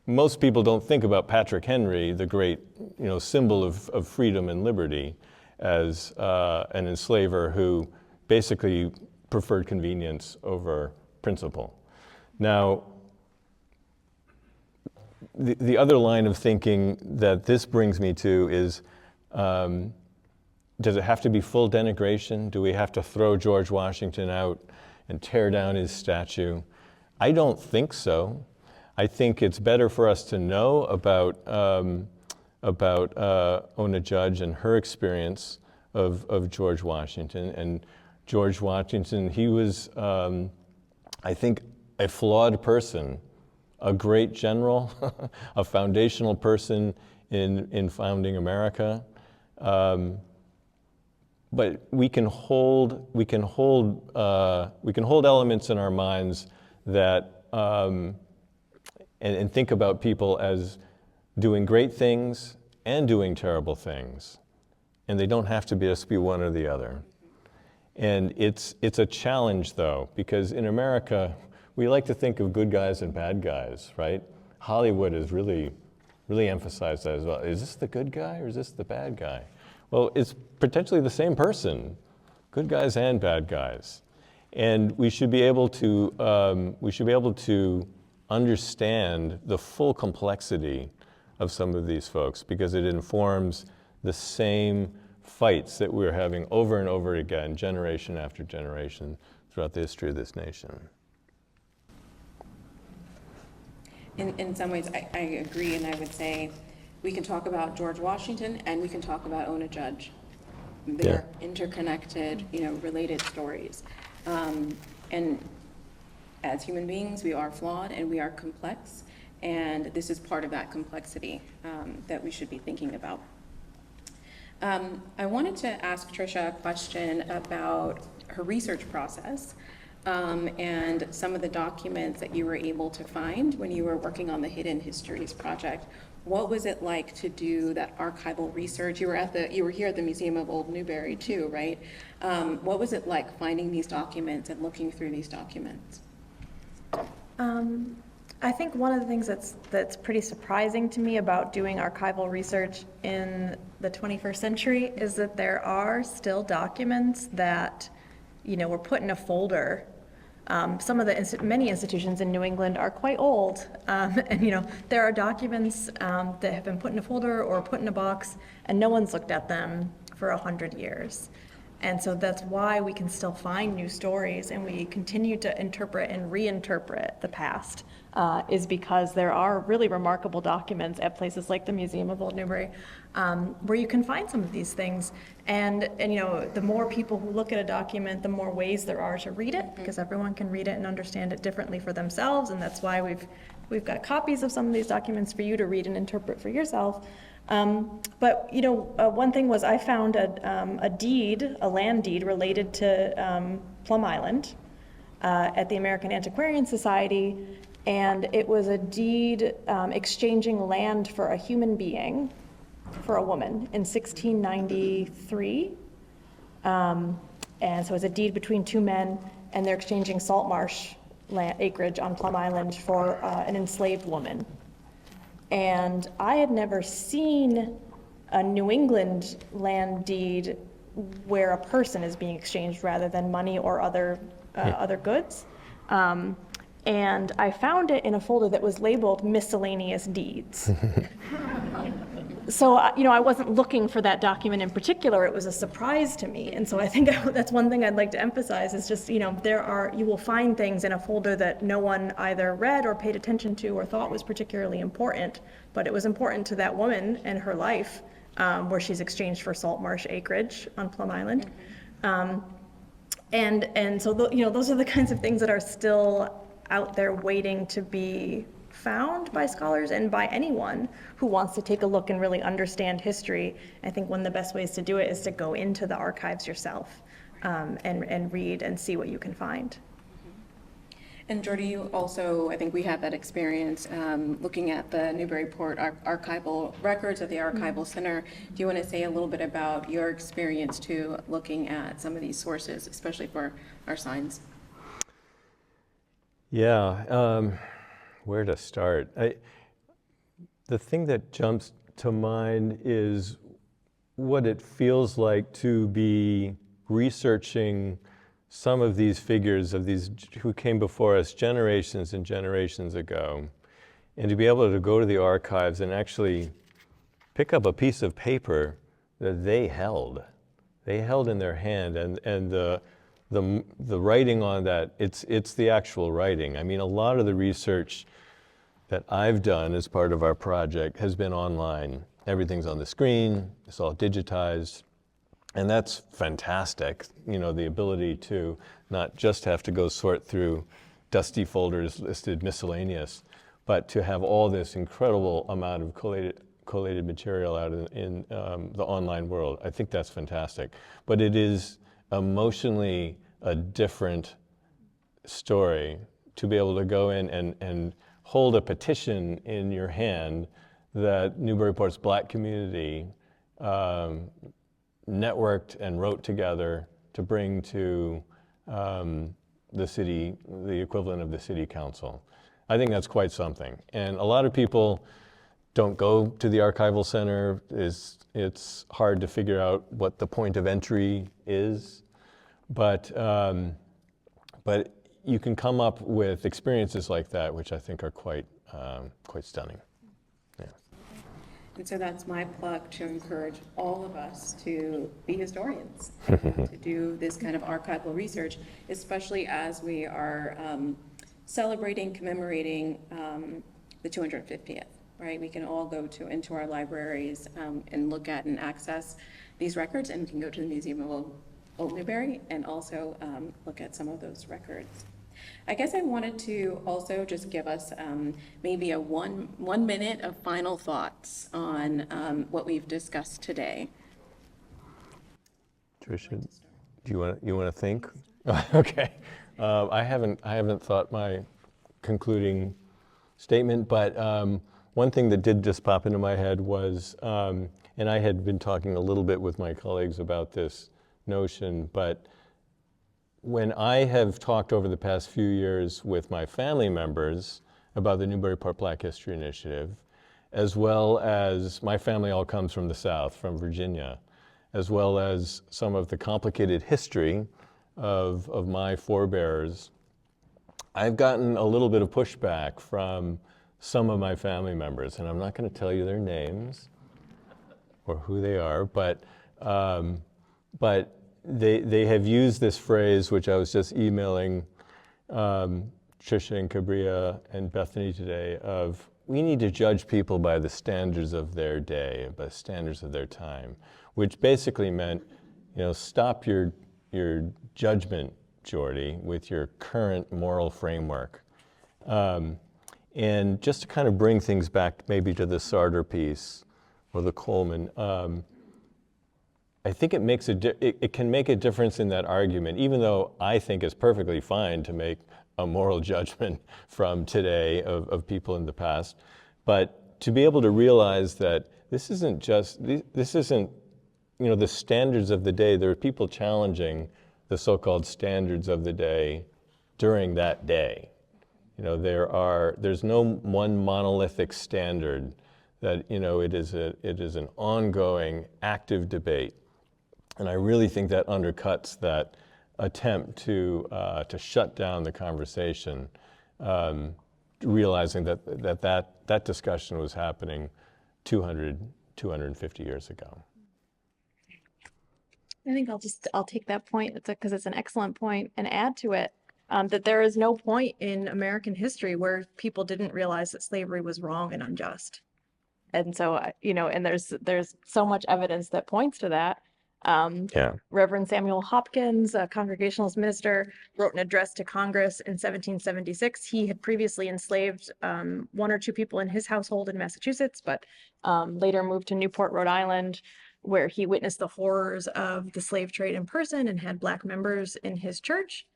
most people don't think about Patrick Henry, the great, symbol of freedom and liberty, as an enslaver who basically preferred convenience over principle. Now, the other line of thinking that this brings me to is, does it have to be full denigration? Do we have to throw George Washington out and tear down his statue? I don't think so. I think it's better for us to know about Ona Judge and her experience of George Washington. And George Washington, he was, I think, a flawed person, a great general, a foundational person in founding America. But we can hold elements in our minds that and think about people as doing great things and doing terrible things, and they don't have to just be one or the other. And it's a challenge, though, because in America we like to think of good guys and bad guys, right? Hollywood has really emphasized that as well. Is this the good guy or is this the bad guy? Well, it's potentially the same person, good guys and bad guys, and we should be able to understand the full complexity of some of these folks because it informs the same fights that we're having over and over again, generation after generation, throughout the history of this nation. In some ways, I agree, and I would say we can talk about George Washington and we can talk about Ona Judge. They're interconnected, related stories. And as human beings, we are flawed and we are complex, and this is part of that complexity that we should be thinking about. I wanted to ask Tricia a question about her research process and some of the documents that you were able to find when you were working on the Hidden Histories project. What was it like to do that archival research? You were here at the Museum of Old Newbury too, right? What was it like finding these documents and looking through these documents? I think one of the things that's pretty surprising to me about doing archival research in the 21st century is that there are still documents that, were put in a folder. Some of the many institutions in New England are quite old, and there are documents that have been put in a folder or put in a box, and no one's looked at them for 100 years. And so that's why we can still find new stories and we continue to interpret and reinterpret the past, is because there are really remarkable documents at places like the Museum of Old Newbury, where you can find some of these things. And the more people who look at a document, the more ways there are to read it, because everyone can read it and understand it differently for themselves. And that's why we've got copies of some of these documents for you to read and interpret for yourself. But one thing was I found a land deed related to Plum Island at the American Antiquarian Society, and it was a deed exchanging land for a human being, for a woman, in 1693. And so it was a deed between two men, and they're exchanging salt marsh land, acreage on Plum Island for an enslaved woman. And I had never seen a New England land deed where a person is being exchanged rather than money or other goods. And I found it in a folder that was labeled miscellaneous deeds. So, I wasn't looking for that document in particular. It was a surprise to me. And so I think that's one thing I'd like to emphasize is just, you will find things in a folder that no one either read or paid attention to or thought was particularly important, but it was important to that woman and her life, where she's exchanged for salt marsh acreage on Plum Island. And so, those are the kinds of things that are still out there waiting to be found by scholars and by anyone who wants to take a look and really understand history. I think one of the best ways to do it is to go into the archives yourself and read and see what you can find. And Geordie, you also, I think we had that experience looking at the Newburyport archival records at the Archival Center. Do you want to say a little bit about your experience too, looking at some of these sources, especially for our signs? Yeah. Where to start? The thing that jumps to mind is what it feels like to be researching some of these figures of these who came before us generations and generations ago, and to be able to go to the archives and actually pick up a piece of paper that they held in their hand, and the writing on that, it's the actual writing. I mean, a lot of the research that I've done as part of our project has been online. Everything's on the screen, it's all digitized, and that's fantastic. The ability to not just have to go sort through dusty folders listed miscellaneous, but to have all this incredible amount of collated material out in the online world. I think that's fantastic. But it is emotionally a different story to be able to go in and hold a petition in your hand that Newburyport's Black community networked and wrote together to bring to the city, the equivalent of the city council. I think that's quite something. And a lot of people don't go to the archival center. It's hard to figure out what the point of entry is, but you can come up with experiences like that, which I think are quite stunning. Yeah. And so that's my plug to encourage all of us to be historians, to do this kind of archival research, especially as we are celebrating, commemorating the 250th, right? We can all go into our libraries and look at and access these records, and we can go to the Museum of Old Newbury and also look at some of those records. I guess I wanted to also just give us maybe a one minute of final thoughts on what we've discussed today. Tricia, do you want to think? Okay, I haven't thought my concluding statement, but one thing that did just pop into my head was, and I had been talking a little bit with my colleagues about this notion, but when I have talked over the past few years with my family members about the Newburyport Black History Initiative, as well as my family all comes from the South, from Virginia, as well as some of the complicated history of my forebears, I've gotten a little bit of pushback from some of my family members, and I'm not going to tell you their names or who they are, but they have used this phrase, which I was just emailing Tricia and Kambria and Bethany today, of we need to judge people by the standards of their day, by the standards of their time, which basically meant, stop your judgment, Geordie, with your current moral framework. And just to kind of bring things back maybe to the Sartor piece or the Coleman, I think it can make a difference in that argument, even though I think it's perfectly fine to make a moral judgment from today of people in the past. But to be able to realize that this isn't the standards of the day. There are people challenging the so-called standards of the day during that day. There's no one monolithic standard, that it is an ongoing active debate. And I really think that undercuts that attempt to shut down the conversation, realizing that discussion was happening 250 years ago. I think I'll take that point because it's an excellent point and add to it that there is no point in American history where people didn't realize that slavery was wrong and unjust. And so, and there's so much evidence that points to that. Reverend Samuel Hopkins, a Congregationalist minister, wrote an address to Congress in 1776. He had previously enslaved one or two people in his household in Massachusetts, but later moved to Newport, Rhode Island, where he witnessed the horrors of the slave trade in person and had Black members in his church.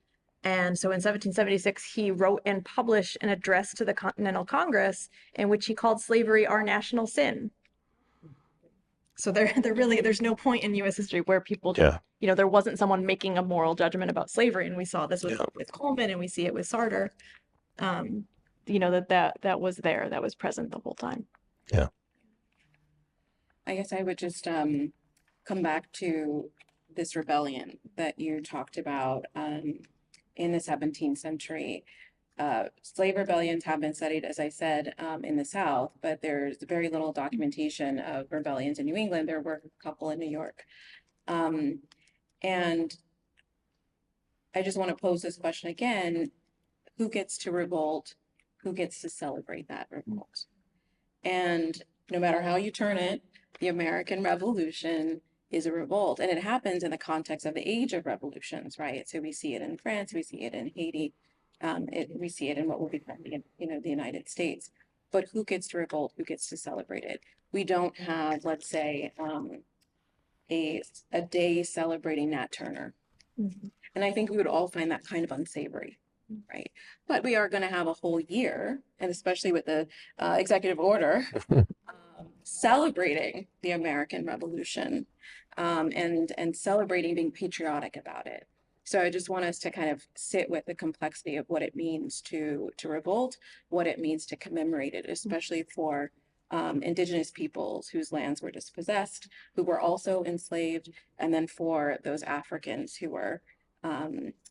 And so in 1776, he wrote and published an address to the Continental Congress in which he called slavery our national sin. So there's no point in U.S. history where people, there wasn't someone making a moral judgment about slavery. And we saw this with Coleman, and we see it with Sartor, that was there, that was present the whole time. Yeah. I guess I would just come back to this rebellion that you talked about in the 17th century. Slave rebellions have been studied, as I said, in the South, but there's very little documentation of rebellions in New England. There were a couple in New York. And I just want to pose this question again: who gets to revolt? Who gets to celebrate that revolt? And no matter how you turn it, the American Revolution is a revolt, and it happens in the context of the age of revolutions, right? So we see it in France, we see it in Haiti, we see it in what will become the United States. But who gets to revolt? Who gets to celebrate it? We don't have, let's say, a day celebrating Nat Turner, and I think we would all find that kind of unsavory, right? But we are going to have a whole year, and especially with the executive order, celebrating the American Revolution, and celebrating being patriotic about it. So I just want us to kind of sit with the complexity of what it means to revolt, what it means to commemorate it, especially for Indigenous peoples whose lands were dispossessed, who were also enslaved, and then for those Africans who were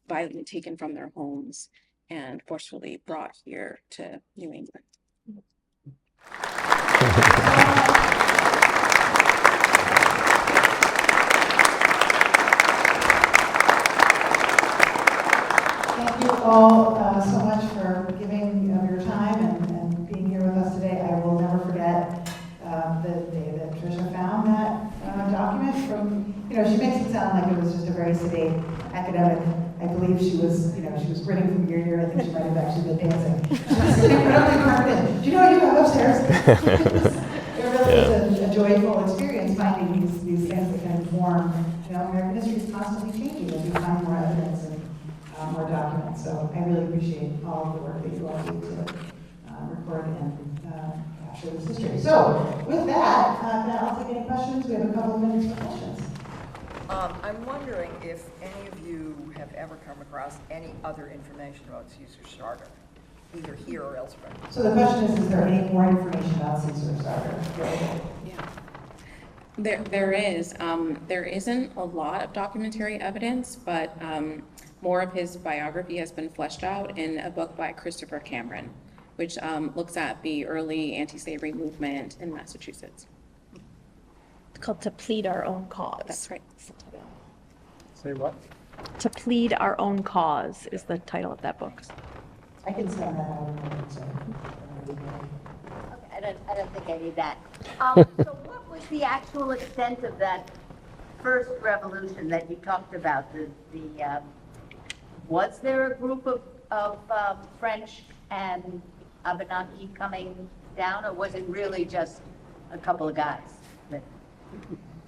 violently taken from their homes and forcefully brought here to New England. all so much for giving your time and being here with us today. I will never forget the day that Tricia found that document from, she makes it sound like it was just a very sedate academic. I believe she was grinning from ear to ear. I think she might have actually been dancing. Do you know what you have upstairs? It really is a joyful experience finding these things that can inform. American history is constantly changing as we find more evidence and more documents. So I really appreciate all of the work that you all do to record and capture this history. So with that, I'll take any questions. We have a couple of minutes for questions. I'm wondering if any of you have ever come across any other information about Caesar Starter, either here or elsewhere. So the question is there any more information about Caesar Starter? Yeah. There is. There isn't a lot of documentary evidence, but more of his biography has been fleshed out in a book by Christopher Cameron, which looks at the early anti-slavery movement in Massachusetts. It's called To Plead Our Own Cause. That's right. Say what? To Plead Our Own Cause is the title of that book. I can send that out. Okay, I don't think I need that. So what was the actual extent of that first revolution that you talked about? Was there a group of French and Abenaki coming down, or was it really just a couple of guys?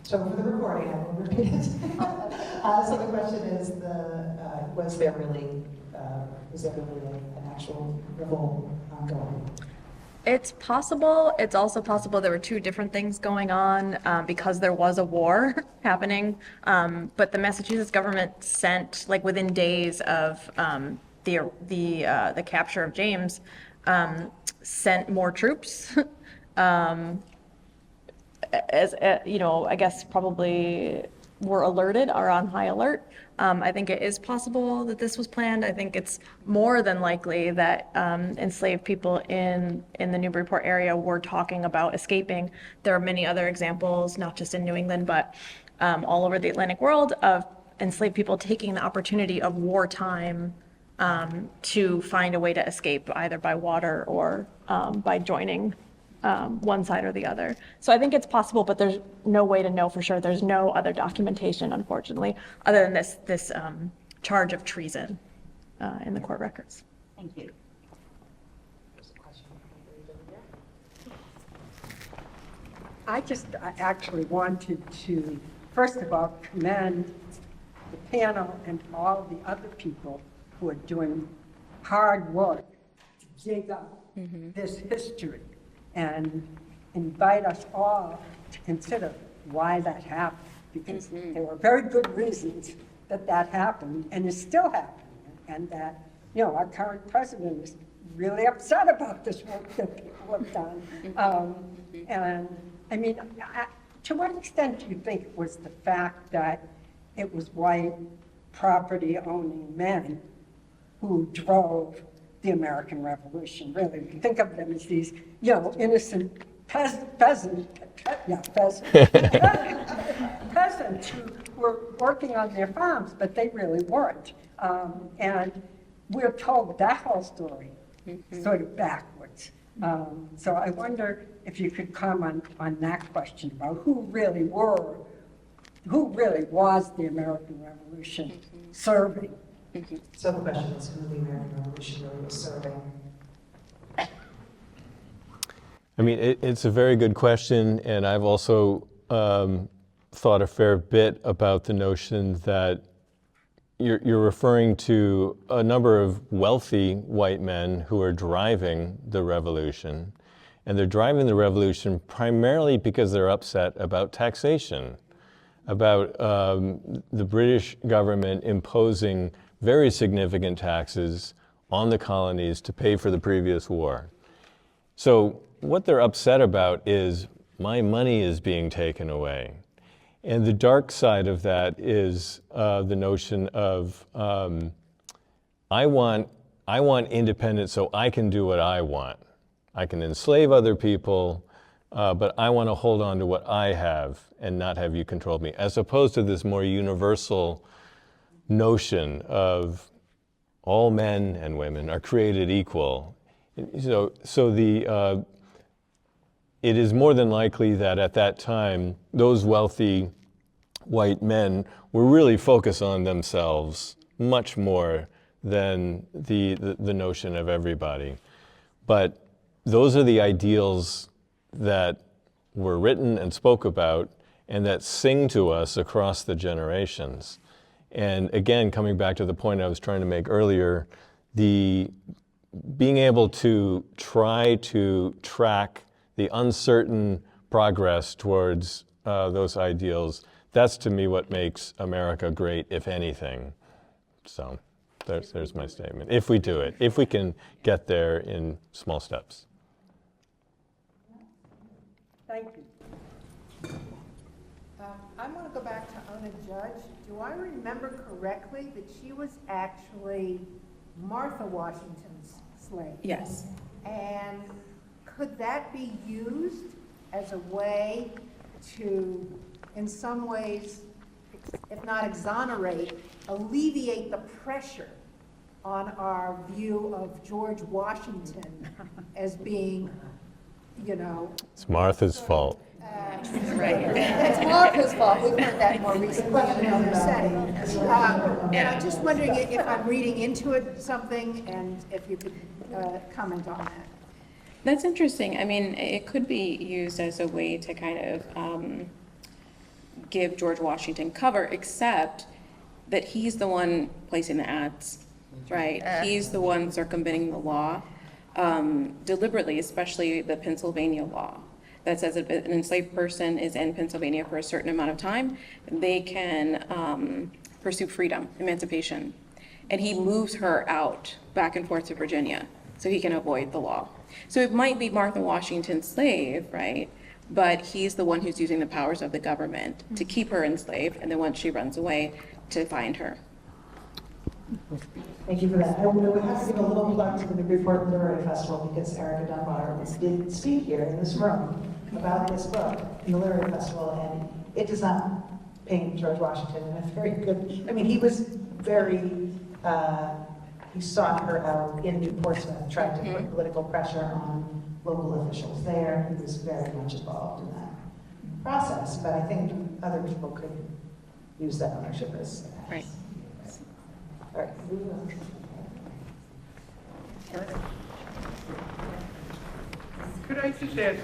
So for the recording, I will repeat it. So the question is, was there really an actual revolt ongoing? It's possible. It's also possible there were two different things going on because there was a war happening. But the Massachusetts government sent, like within days of the capture of James, sent more troops. I guess probably were alerted or on high alert. I think it is possible that this was planned. I think it's more than likely that enslaved people in the Newburyport area were talking about escaping. There are many other examples, not just in New England, but all over the Atlantic world, of enslaved people taking the opportunity of wartime to find a way to escape, either by water or by joining one side or the other. So I think it's possible, but there's no way to know for sure. There's no other documentation, unfortunately, other than this charge of treason in the court records. Thank you. I actually wanted to, first of all, commend the panel and all the other people who are doing hard work to dig up this history and invite us all to consider why that happened, because there were very good reasons that happened and is still happening, and that, our current president is really upset about this work that people have done. And I mean, to what extent do you think it was the fact that it was white property-owning men who drove the American Revolution? Really, we think of them as these, innocent peasants who were working on their farms, but they really weren't. And we're told that whole story sort of backwards. So I wonder if you could comment on that question about who really was the American Revolution serving. So the question is who the American Revolution really was serving. I mean, it's a very good question, and I've also thought a fair bit about the notion that you're referring to a number of wealthy white men who are driving the revolution, and they're driving the revolution primarily because they're upset about taxation, about the British government imposing very significant taxes on the colonies to pay for the previous war. So what they're upset about is my money is being taken away. And the dark side of that is the notion of I want independence so I can do what I want. I can enslave other people, but I want to hold on to what I have and not have you control me, as opposed to this more universal notion of all men and women are created equal. So it is more than likely that at that time, those wealthy white men were really focused on themselves much more than the notion of everybody. But those are the ideals that were written and spoke about and that sing to us across the generations. And again, coming back to the point I was trying to make earlier, being able to try to track the uncertain progress towards those ideals, that's to me what makes America great, if anything. So there's my statement. If we do it, if we can get there in small steps. Thank you. I want to go back to Ona Judge. Do I remember correctly that she was actually Martha Washington's slave? Yes. And could that be used as a way to, in some ways, if not exonerate, alleviate the pressure on our view of George Washington as being, you know... It's Martha's fault. It's Martha's fault. We've heard that more recently in another setting. And I'm just wondering if I'm reading into it something, and if you could comment on that. That's interesting. I mean, it could be used as a way to kind of give George Washington cover, except that he's the one placing the ads, right? He's the one circumventing the law deliberately, especially the Pennsylvania law that says if an enslaved person is in Pennsylvania for a certain amount of time, they can pursue freedom, emancipation. And he moves her out back and forth to Virginia so he can avoid the law. So it might be Martha Washington's slave, right? But he's the one who's using the powers of the government to keep her enslaved, and then once she runs away, to find her. Thank you for that. I would have to give a little plug to the Newburyport Literary Festival because Erica Dunbar did speak here in this room about this book in the Literary Festival, and it does not paint George Washington in a very good, I mean, he was very, he sought her out in New Portsmouth, tried to put political pressure on local officials there. He was very much involved in that process, but I think other people could use that ownership as. Right. All right, moving on. Could I just ask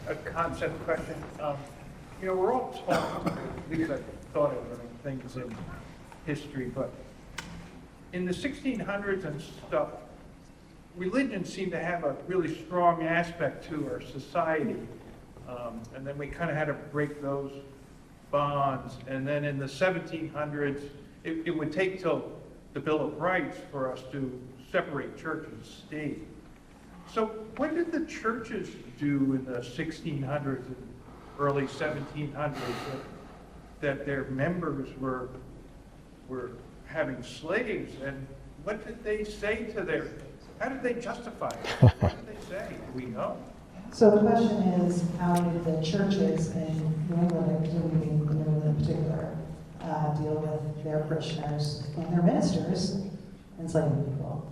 a concept question? You know, we're all taught, at least I thought of learning things in history, but in the 1600s and stuff, religion seemed to have a really strong aspect to our society. And then we kind of had to break those bonds. And then in the 1700s, it would take till the Bill of Rights for us to separate church and state. So what did the churches do in the 1600s and early 1700s that their members were having slaves? And what did they say to how did they justify it? What did they say? Do we know? So the question is, how did the churches in New England, presumably New England in particular, deal with their parishioners and their ministers enslaving people?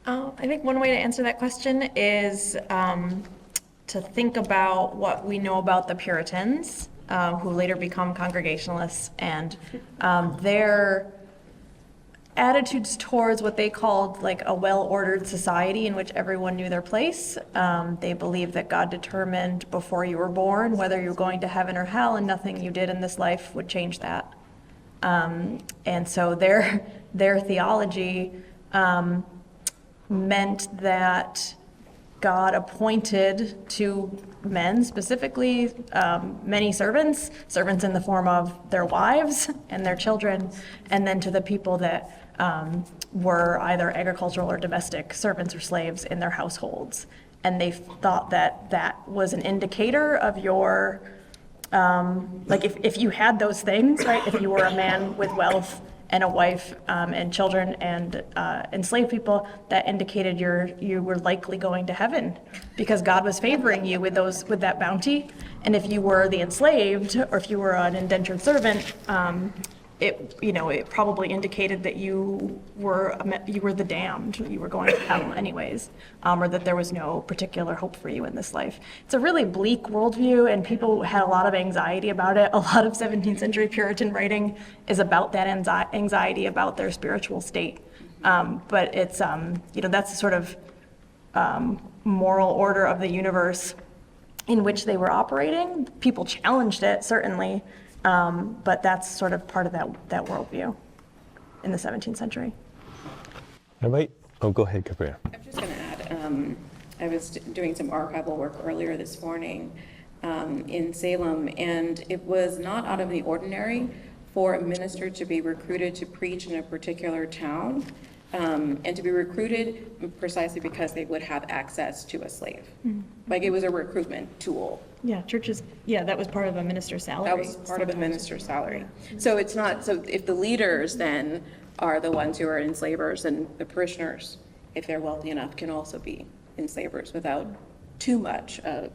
I think one way to answer that question is to think about what we know about the Puritans, who later become Congregationalists, and their attitudes towards what they called like a well-ordered society in which everyone knew their place. They believed that God determined before you were born whether you were going to heaven or hell, and nothing you did in this life would change that. And so their theology meant that God appointed to men, specifically many servants in the form of their wives and their children, and then to the people that were either agricultural or domestic servants or slaves in their households. And they thought that that was an indicator of your, like if you had those things, right, if you were a man with wealth and a wife and children and enslaved people, that indicated you were likely going to heaven because God was favoring you with that bounty. And if you were the enslaved or if you were an indentured servant, it probably indicated that you were the damned, you were going to hell anyways, or that there was no particular hope for you in this life. It's a really bleak worldview, and people had a lot of anxiety about it. A lot of 17th century Puritan writing is about that anxiety about their spiritual state. But it's, that's the sort of moral order of the universe in which they were operating. People challenged it, certainly. But that's sort of part of that worldview in the 17th century. Go ahead, Kambria. I'm just going to add, I was doing some archival work earlier this morning in Salem, and it was not out of the ordinary for a minister to be recruited to preach in a particular town, and to be recruited precisely because they would have access to a slave. Mm-hmm. Like, it was a recruitment tool. Yeah, churches, that was part of a minister's salary. That was part of a minister's salary. So it's not, so if the leaders then are the ones who are enslavers, and the parishioners, if they're wealthy enough, can also be enslavers without too much of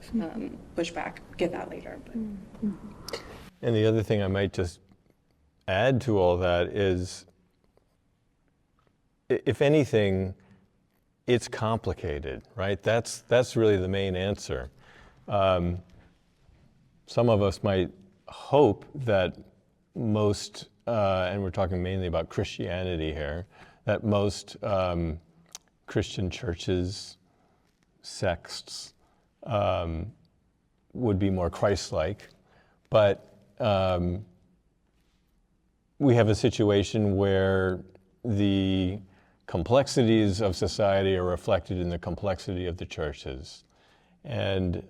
pushback. Get that later. But. And the other thing I might just add to all that is, if anything, it's complicated, right? That's really the main answer. Some of us might hope that most, and we're talking mainly about Christianity here, that most Christian churches, sects, would be more Christ-like. But we have a situation where the complexities of society are reflected in the complexity of the churches. And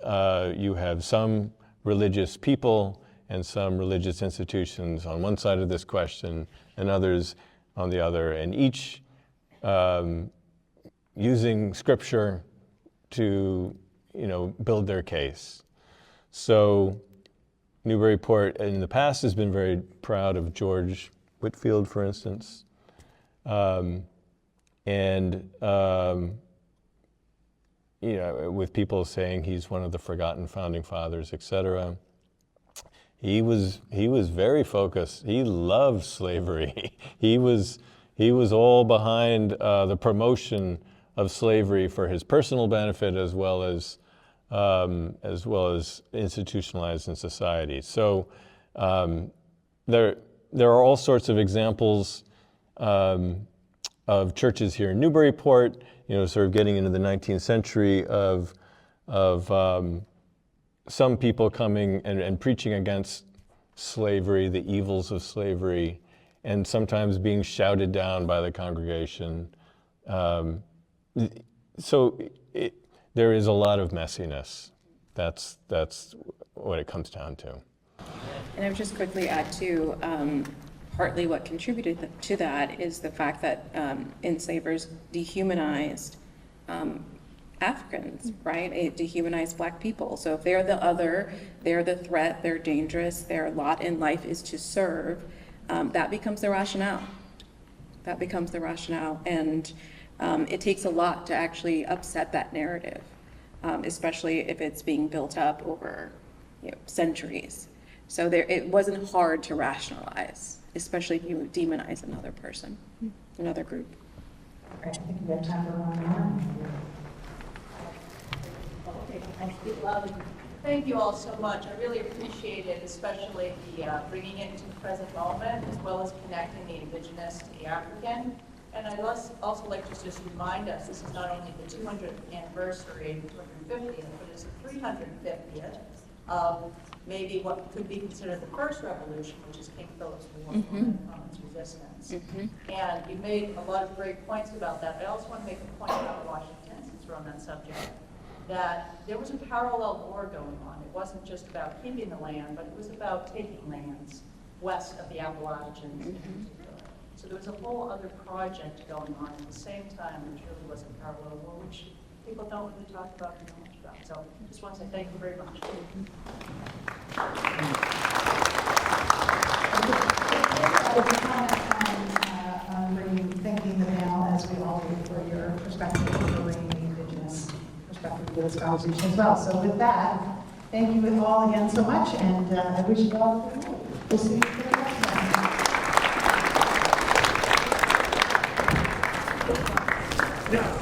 you have some religious people and some religious institutions on one side of this question and others on the other, and each using scripture to build their case. So Newburyport in the past has been very proud of George Whitefield, for instance. With people saying he's one of the forgotten founding fathers, etc. He was very focused. He loved slavery. He was all behind the promotion of slavery for his personal benefit, as well as institutionalized in society. So there are all sorts of examples of churches here in Newburyport, sort of getting into the 19th century of some people coming and preaching against slavery, the evils of slavery, and sometimes being shouted down by the congregation. So there is a lot of messiness. That's what it comes down to. And I would just quickly add too, partly what contributed to that is the fact that enslavers dehumanized Africans, right? It dehumanized Black people. So if they're the other, they're the threat, they're dangerous, their lot in life is to serve, that becomes the rationale. That becomes the rationale. And it takes a lot to actually upset that narrative, especially if it's being built up over centuries. So it wasn't hard to rationalize, especially if you demonize another person, another group. All right, I think we have time for one more. Thank you all so much. I really appreciate it, especially the bringing it into the present moment, as well as connecting the Indigenous to the African. And I'd also like to just remind us, this is not only the 200th anniversary, 250th, but it's the 350th of maybe what could be considered the first revolution, which is King Philip's War on Commons resistance. And you made a lot of great points about that. But I also want to make a point about Washington, since we're on that subject, that there was a parallel war going on. It wasn't just about keeping the land, but it was about taking lands west of the Appalachians. So there was a whole other project going on at the same time, which really was a parallel war, which people don't really talk about and know much about. So I just want to say thank you very much. Thanking the panel, as we all do, for your perspective and for bringing the Indigenous perspective to this conversation as well. So with that, thank you all again so much, and I wish you all good night. We'll see you for the next one. Now,